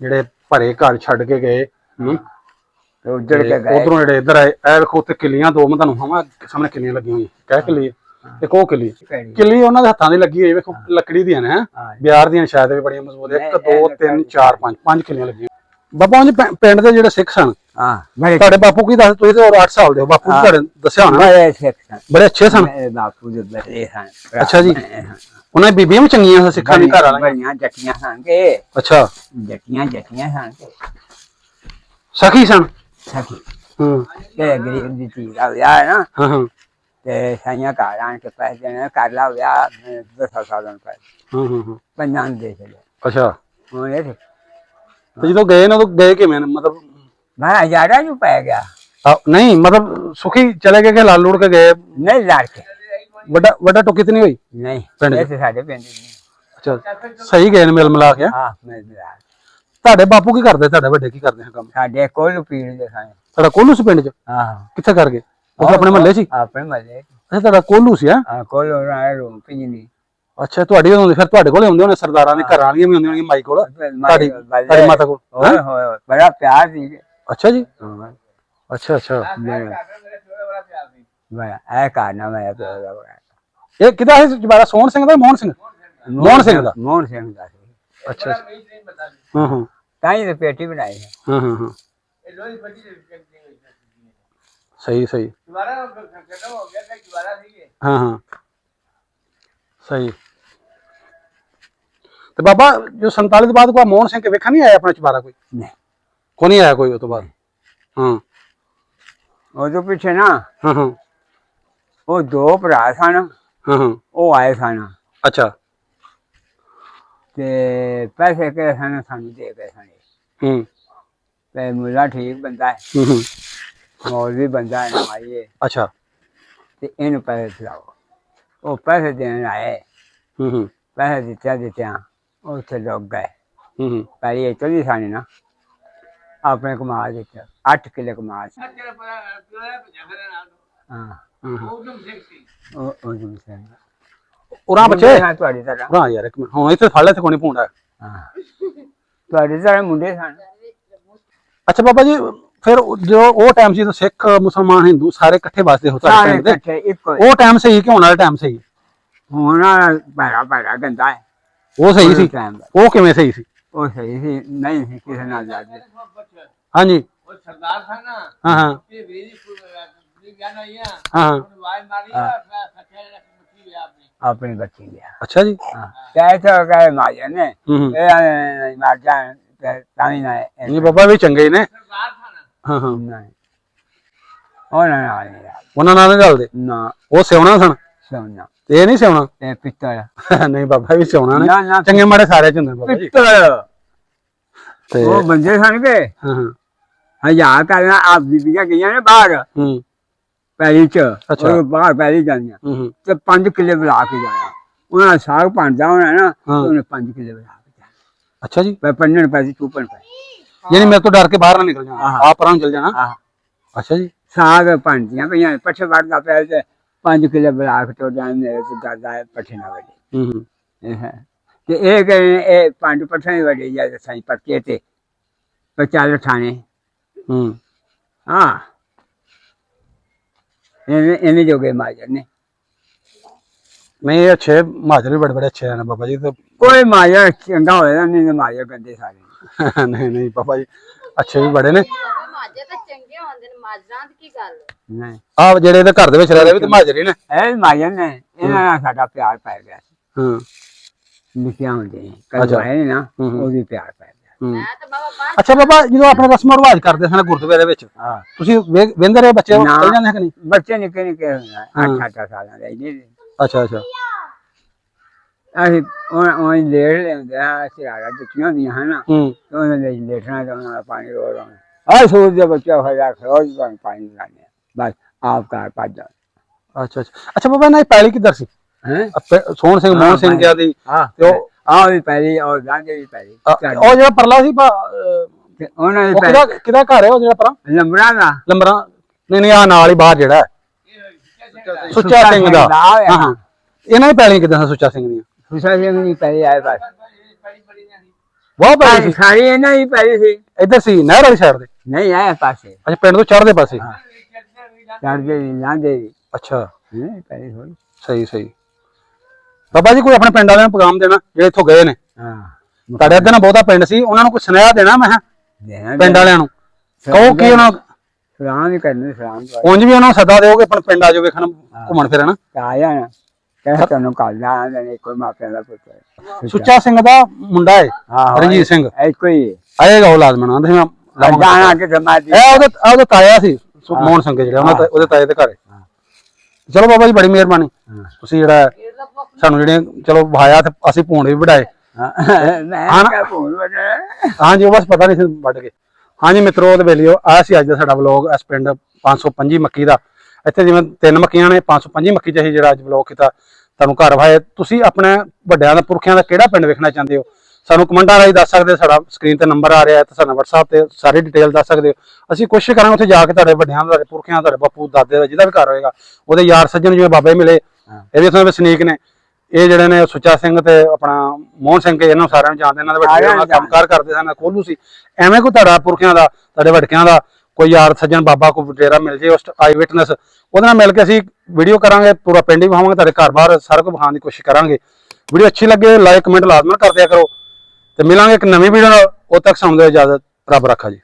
ਜਿਹੜੇ ਭਰੇ ਘਰ ਛੱਡ ਕੇ ਗਏ ਤੇ ਉੱਜੜ ਕੇ ਗਏ। ਉਧਰੋਂ ਜਿਹੜੇ ਇੱਧਰ ਆਏ, ਇਹ ਵੇਖੋ ਉੱਥੇ ਕਿੱਲੀਆਂ ਦੋ ਮੈਂ ਤੁਹਾਨੂੰ ਹਵਾਂ ਸਾਹਮਣੇ ਕਿੱਲੀਆਂ ਲੱਗੀਆਂ ਹੋਈਆਂ। ਕਹਿ ਕਿੱਲੀ ਇੱਕ ਉਹ ਕਿੱਲੀ, ਕਿੱਲੀ ਉਹਨਾਂ ਦੇ ਹੱਥਾਂ ਦੀ ਲੱਗੀ ਹੋਈ, ਵੇਖੋ ਲੱਕੜੀ ਦੀਆਂ ਨੇ, ਬਿਆਰ ਦੀਆਂ ਸ਼ਾਇਦ ਵੀ ਬੜੀਆਂ ਮਜ਼ਬੂਤ। 1 2 3 4 5 ਕਿੱਲੀਆਂ ਲੱਗੀਆਂ। ਬਾਬਾ ਜੀ ਪਿੰਡ ਦੇ ਜਿਹੜੇ ਸਿੱਖ ਸਨ, ਹਾਂ ਬੜੇ ਤੁਹਾਡੇ ਬਾਪੂ ਕੀ ਦੱਸ, ਤੁਸੀਂ ਤੇ 8 ਸਾਲ ਦੇ ਹੋ, ਬਾਪੂ ਜੀ ਤੁਹਾਡੇ ਦੱਸਿਆ ਹੋਣਾ ਬੜੇ ਸਿੱਖ ਸਨ। ਬੜੇ ਅੱਛੇ ਸਨ। ਮੇਰੇ ਬਾਪੂ ਦੇ ਬੜੇ ਸਨ। ਅੱਛਾ ਜੀ, ਉਹਨਾਂ ਦੀ ਬੀਬੀਆਂ ਵੀ ਚੰਗੀਆਂ ਸਨ, ਸਿੱਖਾਂ ਦੀ ਘਰ ਵਾਲੀਆਂ। ਬੜੀਆਂ ਜੱਟੀਆਂ ਸਨ ਕੇ। ਅੱਛਾ ਜੱਟੀਆਂ ਸਨ ਕੇ ਸਖੀ ਸਨ। ਸਖੀ ਹੂੰ ਤੇ ਗਰੀਬ ਦੀ ਧੀ ਦਾ ਵਿਆਹ ਹੈ ਨਾ, ਹਾਂ ਹਾਂ ਤੇ ਸਾਈਆਂ ਘਰ ਆਣ ਕੇ ਪੈਸੇ ਦੇਣੇ, ਕਰ ਲਾ ਵਿਆਹ 10 ਸਾਲਾਂ ਪਹਿਲਾਂ ਹਾਂ ਹਾਂ ਪੰਜਾਂ ਦੇ ਚਲੇ। ਅੱਛਾ ਹੁਣ ਇਹ ਤੇ ਜਦੋਂ ਗਏ ਨਾ, ਉਦੋਂ ਗਏ ਕਿਵੇਂ ਨੇ? ਮਤਲਬ ਮੈਂ ਹਜ਼ਾਰਾਂ ਨੂੰ ਪੈ ਗਿਆ। ਨਹੀਂ ਮਤਲਬ ਸੁਖੀ ਚਲੇ ਗਏ ਕਿ ਲਾਲ ਲੂੜ ਕੇ ਗਏ? ਨਹੀਂ ਲੜ ਕੇ ਵੱਡਾ ਟੁੱਕੀ ਤੇ ਨਹੀਂ ਹੋਈ ਨਹੀਂ, ਪਿੰਡ ਚ? ਇਹ ਤੇ ਸਾਡੇ ਪਿੰਡ ਨਹੀਂ। ਅੱਛਾ ਸਹੀ ਗਏ ਨੇ ਮਿਲ ਮਿਲਾ ਕੇ। ਹਾਂ ਮੈਂ ਮਿਲਾ। ਤੁਹਾਡੇ ਬਾਪੂ ਕੀ ਕਰਦੇ, ਤੁਹਾਡੇ ਵੱਡੇ ਕੀ ਕਰਦੇ ਆ ਕੰਮ? ਸਾਡੇ ਕੋਲ ਪੀੜ ਦੇ ਖਾਏ। ਤੁਹਾਡਾ ਕੋਲੂ ਸੀ ਪਿੰਡ ਚ? ਹਾਂ ਕਿੱਥੇ ਕਰ ਗਏ? ਉਹ ਆਪਣੇ ਮਹੱਲੇ ਸੀ? ਆਪਣੇ ਮਹੱਲੇ। ਅੱਛਾ ਤੁਹਾਡਾ ਕੋਲੂ ਸੀ? ਹਾਂ ਕੋਲ ਉਹਨਾਂ ਰੂਮ ਪੀਣੀ। ਅੱਛਾ ਤੁਹਾਡੀ ਉਦੋਂ ਫਿਰ ਤੁਹਾਡੇ ਕੋਲੇ ਹੁੰਦੇ ਹੋਣੇ, ਸਰਦਾਰਾਂ ਦੇ ਘਰਾਂ ਵਾਲੀਆਂ ਵੀ ਹੁੰਦੀਆਂ ਹੋਣਗੀਆਂ ਮਾਈ ਕੋਲ, ਤੁਹਾਡੀ ਮਾਤਾ ਕੋਲ? ਓਏ ਹੋਏ ਬੜਾ ਪਿਆਰ ਸੀ। ਅੱਛਾ ਜੀ ਅੱਛਾ ਅੱਛਾ। ਬੜਾ ਇਹ ਕਾਰਨਾ ਮੈਂ ਪਿਆਰ ਦਾ ਬੜਾ। ਇਹ ਕਿਹਦਾ ਹੈ ਜਵਾਰਾ? ਸੋਹਣ ਸਿੰਘ ਦਾ, ਮੋਹਨ ਸਿੰਘ? ਮੋਹਨ ਸਿੰਘ ਦਾ। ਮੋਹਨ ਸਿੰਘ ਦਾ ਸੀ। ਅੱਛਾ ਹਾਂ ਹਾਂ ਤਾਂ ਹੀ ਤੇ ਪੇਟੀ ਬਣਾਈ ਹੈ। ਹਾਂ ਹਾਂ ਹਾਂ ਸਹੀ ਸਹੀ ਹਾਂ ਹਾਂ ਸਹੀ। ਤੇ ਬਾਬਾ ਜੋ 47 ਤੋਂ ਬਾਅਦ ਕੋਈ ਮੋਹਨ ਸਿੰਘ ਵੇਖਾ ਨਹੀਂ ਆਇਆ ਆਪਣਾ ਚੁਬਾਰਾ? ਕੋਈ ਨਹੀਂ ਕੋਈ ਨਹੀਂ ਆਇਆ ਕੋਈ ਉਹ ਤੋਂ ਬਾਅਦ? ਹਾਂ ਉਹਦੇ ਪਿੱਛੇ ਨਾ ਹਾਂ ਹਾਂ ਉਹ ਦੋ ਭਰਾ ਸਨ, ਹਾਂ ਹਾਂ ਉਹ ਆਏ ਸਨ ਅੱਛਾ ਤੇ ਪੈਸੇ ਕੇ ਸਨ ਸਾਨੂੰ ਦੇ ਗਏ ਸਨ। ਹੂੰ ਤੇ ਮੁੱਲਾ ਠੀਕ ਬੰਦਾ ਹੈ, ਹੂੰ ਮੌਲਵੀ ਬੰਦਾ ਹੈ ਨਮਾਈਏ, ਅੱਛਾ ਤੇ ਇਹਨੂੰ ਪੈਸੇ ਦਿਲਾਓ। ਉਹ ਪੈਸੇ ਦੇਣ ਆਏ, ਹੂੰ ਪੈਸੇ ਦਿੱਤਿਆਂ ਉਹ ਉੱਥੇ ਲੋਕ ਗਏ। ਹੂੰ ਪਹਿਲੇ ਚਲੀ ਸਾਨੀ ਨਾ ਆਪਣੇ ਕਮਾ ਦਿੱਤੇ 8 ਕਿੱਲੇ ਕਮਾ। ਹਾਂ ਉਹ ਜੁਮ ਸਿੰਘ ਉਰਾਂ ਬੱਚੇ ਤੁਹਾਡੀ ਤਰ੍ਹਾਂ। ਉਰਾਂ ਯਾਰ ਇੱਕ ਮਿੰਟ, ਹੁਣ ਇੱਥੇ ਫੜ ਲੈ, ਇੱਥੇ ਕੋਈ ਨਹੀਂ ਭੁੰਡਾ। ਹਾਂ ਤੁਹਾਡੀ ਤਰ੍ਹਾਂ ਮੁੰਡੇ ਸਨ। ਅੱਛਾ ਬਾਬਾ ਜੀ ਫਿਰ ਜੋ ਉਹ ਟਾਈਮ ਸੀ ਜਦੋਂ ਸਿੱਖ ਮੁਸਲਮਾਨ ਹਿੰਦੂ ਸਾਰੇ ਇਕੱਠੇ ਵਸਦੇ ਹੋ ਤੁਹਾਡੇ ਪਿੰਡ ਦੇ, ਇਕੱਠੇ ਇੱਕੋ। ਉਹ ਟਾਈਮ ਸਹੀ ਕਿ ਹੁਣ ਵਾਲਾ ਟਾਈਮ ਸਹੀ? ਹੁਣ ਭੈੜਾ ਗੰਦਾ ਹੈ। ਉਹ ਸਹੀ ਸੀ? ਟਾਈਮ ਉਹ ਕਿਵੇਂ ਸਹੀ ਸੀ? ਉਹ ਸਹੀ ਸੀ, ਨਹੀਂ ਸੀ ਕਿਸੇ ਨਾਲ ਜਾਂਦੇ। ਹਾਂਜੀ ਉਹ ਸਰਦਾਰ ਸਨ ਨਾ, ਹਾਂ ਹਾਂ ਤੇ ਵੀਰੀ ਗਿਆਨ ਆਈਆਂ ਹਾਂ ਵਾਈ ਮਾਰੀ ਆ ਸੱਚੇ ਮੁੱਠੀ ਵਿਆਹ ਆਪਣੀ ਆਪਣੀ ਬੱਚੀ ਗਿਆ। ਅੱਛਾ ਜੀ ਹਾਂ ਕਹਿ ਤਾਂ ਕਹੇ ਮਾਜੇ ਨੇ ਹੂੰ ਇਹ ਮਾਰ ਜਾਣ ਤਾਂ ਹੀ ਨਾ ਨਹੀਂ ਬਾਬਾ ਵੀ ਚੰਗੇ ਨੇ। ਸਰਦਾਰ ਸਨ। ਹਾਂ ਹਾਂ ਨਹੀਂ ਉਹਨਾਂ ਨਾਲ ਨਹੀਂ ਯਾਰ। ਉਹਨਾਂ ਨਾਲ ਨਹੀਂ ਚੱਲਦੇ? ਨਾ ਉਹ ਸਿਉਣਾ ਸਨ ਸੋਨਾ ਤੇ ਇਹ ਨਹੀਂ ਸਿਉਣਾ? ਤੇ ਪਿੱਤਲ। ਨਹੀਂ ਬਾਬਾ ਵੀ ਸਿਉਣਾ ਨਾ, ਨੇ, ਨਾ। ਚੰਗੇ ਮਾੜੇ ਸਾਰੇ ਚ ਹੁੰਦੇ ਬਾਬਾ ਜੀ। ਪਿੱਤਲ ਤੇ ਉਹ ਬੰਦੇ ਸਨ ਕੇ ਹਾਂ ਹਾਂ ਹਜ਼ਾਰ ਕਰਨਾ ਆਪ ਬੀਬੀਆਂ ਗਈਆਂ ਨੇ ਬਾਹਰ। ਹੂੰ ਪੈਲੀ ਚ ਅੱਛਾ। ਉਹ ਬਾਹਰ ਪੈਲੀ ਜਾਂਦੀਆਂ ਹੂੰ ਤੇ 5 ਕਿੱਲੇ ਬੁਲਾ ਕੇ ਜਾਣਾ ਉਹਨਾਂ ਦਾ ਸਾਗ ਬਣਦਾ ਹੋਣਾ ਨਾ ਤੇ ਹਾਂ। ਉਹਨੇ 5 ਕਿੱਲੇ ਬੁਲਾ ਕੇ ਜਾਣਾ ਅੱਛਾ ਜੀ, ਪੈ ਪੰਨਣ ਪੈਸੇ ਚੂਪਣ ਪੈ ਯਾਨੀ ਮੇਰੇ ਤੋਂ ਡਰ ਕੇ ਬਾਹਰ ਨਾ ਨਿਕਲ ਜਾਣਾ, ਆਹ। ਆਪ ਪਰਾਂ ਨੂੰ ਚਲ ਜਾਣਾ। ਆਹ ਅੱਛਾ ਜੀ, ਸਾਗ ਬਣਦੀਆਂ ਪਈਆਂ ਪੱਠੇ ਵੜਦਾ ਪਿਆ ਤੇ 5 ਕਿੱਲੇ ਬੁਲਾ ਕੇ ਤੋਂ ਜਾਣ ਮੇਰੇ ਤੇ ਡਰਦਾ ਪੱਠੇ ਨਾ ਵੜੇ ਹੂੰ ਇਹ ਹੈ ਤੇ ਇਹ ਕਹੇ ਇਹ 5 ਪੱਠੇ ਵੜੇ ਜਾਂ ਸਾਈ ਪੱਕੇ ਤੇ ਚੱਲ ਠਾਣੇ ਹੂੰ ਹਾਂ ਇਹਨੇ ਜੋਗੇ ਮਾਜਰ ਨੇ ਨਹੀਂ ਇਹ ਅੱਛੇ ਮਾਜਰ ਵੀ ਬੜੇ ਅੱਛੇ ਹਨ ਬਾਬਾ ਜੀ। ਤੇ ਕੋਈ ਮਾਜਰ ਚੰਗਾ ਹੋਇਆ ਨਹੀਂ ਮਾਜਰ ਗੰਦੇ ਸਾਰੇ ਨਹੀਂ ਨਹੀਂ ਬਾਬਾ ਜੀ ਅੱਛੇ ਵੀ ਬੜੇ ਨੇ। ਮਾਝੇ ਤਾਂ ਚੰਗੇ ਹੁੰਦੇ ਨੇ ਮਾਜਰਾਂ ਦੀ ਕੀ ਗੱਲ ਨਹੀਂ ਆਹ ਜਿਹੜੇ ਇਹਦੇ ਘਰ ਦੇ ਵਿੱਚ ਰਹਿ ਰਹੇ ਵੀ ਤੇ ਮਾਜਰ ਹੀ ਨੇ। ਇਹ ਮਾਜਰ ਨੇ ਇਹਨਾਂ ਨਾਲ ਸਾਡਾ ਪਿਆਰ ਪੈ ਗਿਆ ਹਾਂ ਲਿਖਿਆ ਹੁੰਦੇ ਅੱਛਾ। ਕਦੋਂ ਆਏ ਨਾ ਹੂੰ, ਹੂੰ। ਉਹਦੀ ਪਿਆਰ ਪੈ ਗਿਆ ਹੂੰ ਮੈਂ ਤਾਂ ਬਾਬਾ ਬਾਹਰ ਅੱਛਾ ਬਾਬਾ ਜਦੋਂ ਆਪਣੇ ਰਸਮ ਰਿਵਾਜ ਕਰਦੇ ਸਨ ਗੁਰਦੁਆਰੇ ਵਿੱਚ ਹਾਂ ਤੁਸੀਂ ਵੇਂਦੇ ਰਹੇ ਬੱਚੇ ਨਾ। ਚਲ ਜਾਂਦੇ ਕਿ ਨਹੀਂ? ਬੱਚੇ ਨਿੱਕੇ ਨਿੱਕੇ ਹਾਂ। 8 ਸਾਲਾਂ ਦੇ ਜੀ ਅੱਛਾ ਅੱਛਾ ਅਸੀਂ ਉਹ ਲੇਟ ਲੈਂਦੇ ਆ ਸਿਆਰਾ ਦਿੱਤੀਆਂ ਹੁੰਦੀਆਂ ਹਨ ਹੂੰ ਉਹਨਾਂ ਦੇ ਲੇਟਣਾ ਤੇ ਉਹਨਾਂ ਦਾ ਪਾਣੀ ਰੋਜ਼ ਆਉਣਾ ਆ ਸੂਰ ਦੇ ਬੱਚਾ ਹੋਇਆ ਰੋਜ਼ ਪਾਣੀ ਲਾਣੇ ਬਸ ਆਪ ਘਰ ਭੱਜ ਜਾ ਅੱਛਾ ਅੱਛਾ ਅੱਛਾ ਬਾਬਾ ਨਾ ਇਹ ਪੈਲੀ ਕਿੱਧਰ ਸੀ? ਹੈ ਸੋਹਣ ਸਿੰਘ ਮੋਹਨ ਸਿੰਘ ਗਿਆ ਦੀ ਹਾਂ ਤੇ ਉਹ ਆਹ ਵੀ ਪਹਿਲੀ ਔਰ ਲਾਂਗੇ ਵੀ ਪਹਿਲੀ ਉਹ ਜਿਹੜਾ ਪਰਲਾ ਸੀ ਤੇ ਉਹਨਾਂ ਉਹ ਦੇ ਕਿਹਦਾ ਘਰ ਹੈ ਉਹ ਜਿਹੜਾ ਪਰਾਂ ਲੰਬੜਾ ਦਾ ਲੰਬਰਾਂ ਨਹੀਂ ਨਹੀਂ ਆ ਨਾਲ ਹੀ ਬਾਹਰ ਜਿਹੜਾ ਹੈ ਸੁੱਚਾ ਸਿੰਘ ਦਾ। ਹਾਂ ਹਾਂ ਇਹਨਾਂ ਦੀ ਪੈਲੀਆਂ ਕਿੱਦਾਂ ਸੀ ਸੁੱਚਾ ਸਿੰਘ ਦੀਆਂ? ਸੁਸਾ ਸਿੰਘ ਨਹੀਂ ਪਹਿਲੀ ਆਏ ਬਸ ਬਹੁਤ ਪੈਲੀ ਸੀ ਸਾਰੀ ਇਹਨਾਂ ਹੀ ਪਹਿਲੀ ਸੀ ਇੱਧਰ ਸੀ ਨਹਿਰ ਵਾਲੀ ਸਾਈਡ ਤੇ। ਨਹੀਂ ਆਏ ਪਾਸੇ ਅੱਛਾ ਪਿੰਡ ਤੋਂ ਚੜ੍ਹਦੇ ਪਾਸੇ। ਚੜਦੇ ਵੀ ਲਾਂਦੇ ਵੀ ਅੱਛਾ ਨਹੀਂ ਪਹਿਲੀ ਥੋੜੀ ਸਹੀ ਸਹੀ ਬਾਬਾ ਜੀ ਕੋਈ ਆਪਣੇ ਪਿੰਡ ਵਾਲਿਆਂ ਨੂੰ ਪੈਗਾਮ ਦੇਣਾ ਜਿਹੜੇ ਇੱਥੋਂ ਗਏ ਨੇ? ਹਾਂ ਤੁਹਾਡੇ ਅੱਗੇ ਨਾ ਬਹੁਤਾ ਪਿੰਡ ਸੀ ਉਹਨਾਂ ਨੂੰ ਕੋਈ ਸੁਨੇਹਾ ਦੇਣਾ ਮੈਂ ਕਿਹਾ ਦੇਣਾ ਪਿੰਡ ਵਾਲਿਆਂ ਨੂੰ ਕਹੋ ਕਿ ਉਹਨਾਂ ਨੂੰ ਸਲਾਮ ਹੀ ਕਰਨੇ ਸਲਾਮ ਉਂਝ ਵੀ ਉਹਨਾਂ ਨੂੰ ਸੱਦਾ ਦਿਓਗੇ ਆਪਣੇ ਪਿੰਡ ਆ ਜਾਓ ਵੇਖਣ ਘੁੰਮਣ ਫਿਰਨ। ਆਇਆ ਨਾ ਕਹਿ ਤੁਹਾਨੂੰ ਕੱਲ ਦਾ ਆਂਦਾ ਨਹੀਂ ਕੋਈ ਮਾਪਿਆਂ ਦਾ ਪੁੱਤ ਹੈ ਸੁੱਚਾ ਸਿੰਘ ਦਾ ਮੁੰਡਾ ਹੈ ਹਾਂ ਰਣਜੀਤ ਸਿੰਘ ਇੱਕੋ ਹੀ ਆਏਗਾ ਉਹ ਲਾਜ਼ਮਨ ਆਂਦੇ ਮੈਂ ਲਾਵਾਂਗਾ। ਜਾਣਾ ਕਿ ਸਮਾਜੀ ਇਹ ਉਹਦੇ ਤਾਇਆ ਸੀ ਮੋਹਨ ਸਿੰਘ ਜਿਹੜੇ ਉਹਦੇ ਤਾਏ ਦੇ ਘਰ ਹੈ। ਚਲੋ ਬਾਬਾ ਜੀ ਬੜੀ ਮਿਹਰਬਾਨੀ ਤੁਸੀਂ ਜਿਹੜਾ ਸਾਨੂੰ ਜਿਹੜੇ ਚਲੋ ਵਹਾਇਆ ਤੇ ਅਸੀਂ ਭੂਣ ਵੀ ਵਢਾਏ। ਮੈਂ ਕਿਹਾ ਭੂਲ ਵਜੇ ਹਾਂਜੀ ਉਹ ਬਸ ਪਤਾ ਨਹੀਂ ਸੀ ਵੱਢ ਕੇ। ਹਾਂਜੀ ਮਿੱਤਰੋ ਤੇ ਵੇਲਿਓ ਆ ਸੀ ਅੱਜ ਦਾ ਸਾਡਾ ਵਲੌਗ ਇਸ ਪਿੰਡ 525 ਮੱਕੀ ਦਾ। ਇੱਥੇ ਜਿਵੇਂ 3 ਮੱਕੀਆਂ ਨੇ 525 ਮੱਕੀ ਚ ਅਸੀਂ ਜਿਹੜਾ ਅੱਜ ਵਲੌਗ ਕੀਤਾ ਤੁਹਾਨੂੰ ਘਰ ਵਾਏ। ਤੁਸੀਂ ਆਪਣੇ ਵੱਡਿਆਂ ਦਾ ਪੁਰਖਿਆਂ ਦਾ ਕਿਹੜਾ ਪਿੰਡ ਵੇਖਣਾ ਚਾਹੁੰਦੇ ਹੋ ਸਾਨੂੰ ਕਮੈਂਟਾਂ ਰਾਹੀਂ ਦੱਸ ਸਕਦੇ ਹੋ। ਸਾਡਾ ਸਕਰੀਨ ਤੇ ਨੰਬਰ ਆ ਰਿਹਾ ਹੈ ਤੇ ਸਾਡਾ WhatsApp ਤੇ ਸਾਰੀ ਡਿਟੇਲ ਦੱਸ ਸਕਦੇ ਹੋ। ਅਸੀਂ ਕੋਸ਼ਿਸ਼ ਕਰਾਂਗੇ ਉੱਥੇ ਜਾ ਕੇ ਤੁਹਾਡੇ ਵੱਡਿਆਂ ਦਾ, ਤੁਹਾਡੇ ਪੁਰਖਿਆਂ ਦਾ, ਤੁਹਾਡੇ ਬਾਪੂ ਦਾਦੇ ਦਾ ਜਿਹਦਾ ਵੀ ਘਰ ਹੋਏਗਾ ਉਹਦੇ ਯਾਰ ਸੱਜਣ ਜਿਵੇਂ ਬਾਬੇ ਮਿਲੇ ਇਹ ਵੀ ਉੱਥੇ ਵਸਨੀਕ ਨੇ। ਇਹ ਜਿਹੜੇ ਨੇ ਸੁੱਚਾ ਸਿੰਘ ਤੇ ਆਪਣਾ ਮੋਹਨ ਸਿੰਘ ਇਹਨਾਂ ਨੂੰ ਸਾਰਿਆਂ ਨੂੰ ਜਾਣਦੇ, ਇਹਨਾਂ ਦੇ ਵੱਡੇ ਕੰਮਕਾਰ ਕਰਦੇ ਸਨ, ਕੋਲੂ ਸੀ। ਐਵੇਂ ਕੋਈ ਤੁਹਾਡਾ ਪੁਰਖਿਆਂ ਦਾ, ਤੁਹਾਡੇ ਵੱਡਕਿਆਂ ਦਾ ਕੋਈ ਯਾਰ ਸੱਜਣ ਬਾਬਾ ਕੋਈ ਵਡੇਰਾ ਮਿਲ ਜੇ ਉਸ ਆਈ ਵਿਟਨੈਸ ਉਹਦੇ ਨਾਲ ਮਿਲ ਕੇ ਅਸੀਂ ਵੀਡੀਓ ਕਰਾਂਗੇ, ਪੂਰਾ ਪਿੰਡ ਹੀ ਵਿਖਾਵਾਂਗੇ, ਤੁਹਾਡੇ ਘਰ ਬਾਹਰ ਸਾਰਾ ਕੁਝ ਵਿਖਾਉਣ ਦੀ ਕੋਸ਼ਿਸ਼ ਕਰਾਂਗੇ। ਵੀਡੀਓ ਅੱਛੀ ਲੱਗੇ ਲਾਈਕ ਕਮੈਂਟ ਲਾਜ਼ਮਨ ਕਰ ਦਿਆ ਕਰੋ ਤੇ ਮਿਲਾਂਗੇ ਇੱਕ ਨਵੀਂ ਵੀਡੀਓ ਨਾਲ। ਉਦੋਂ ਤੱਕ ਸਾਨੂੰ ਦਿਓ ਇਜਾਜ਼ਤ। ਰੱਬ ਰੱਖਾ ਜੀ।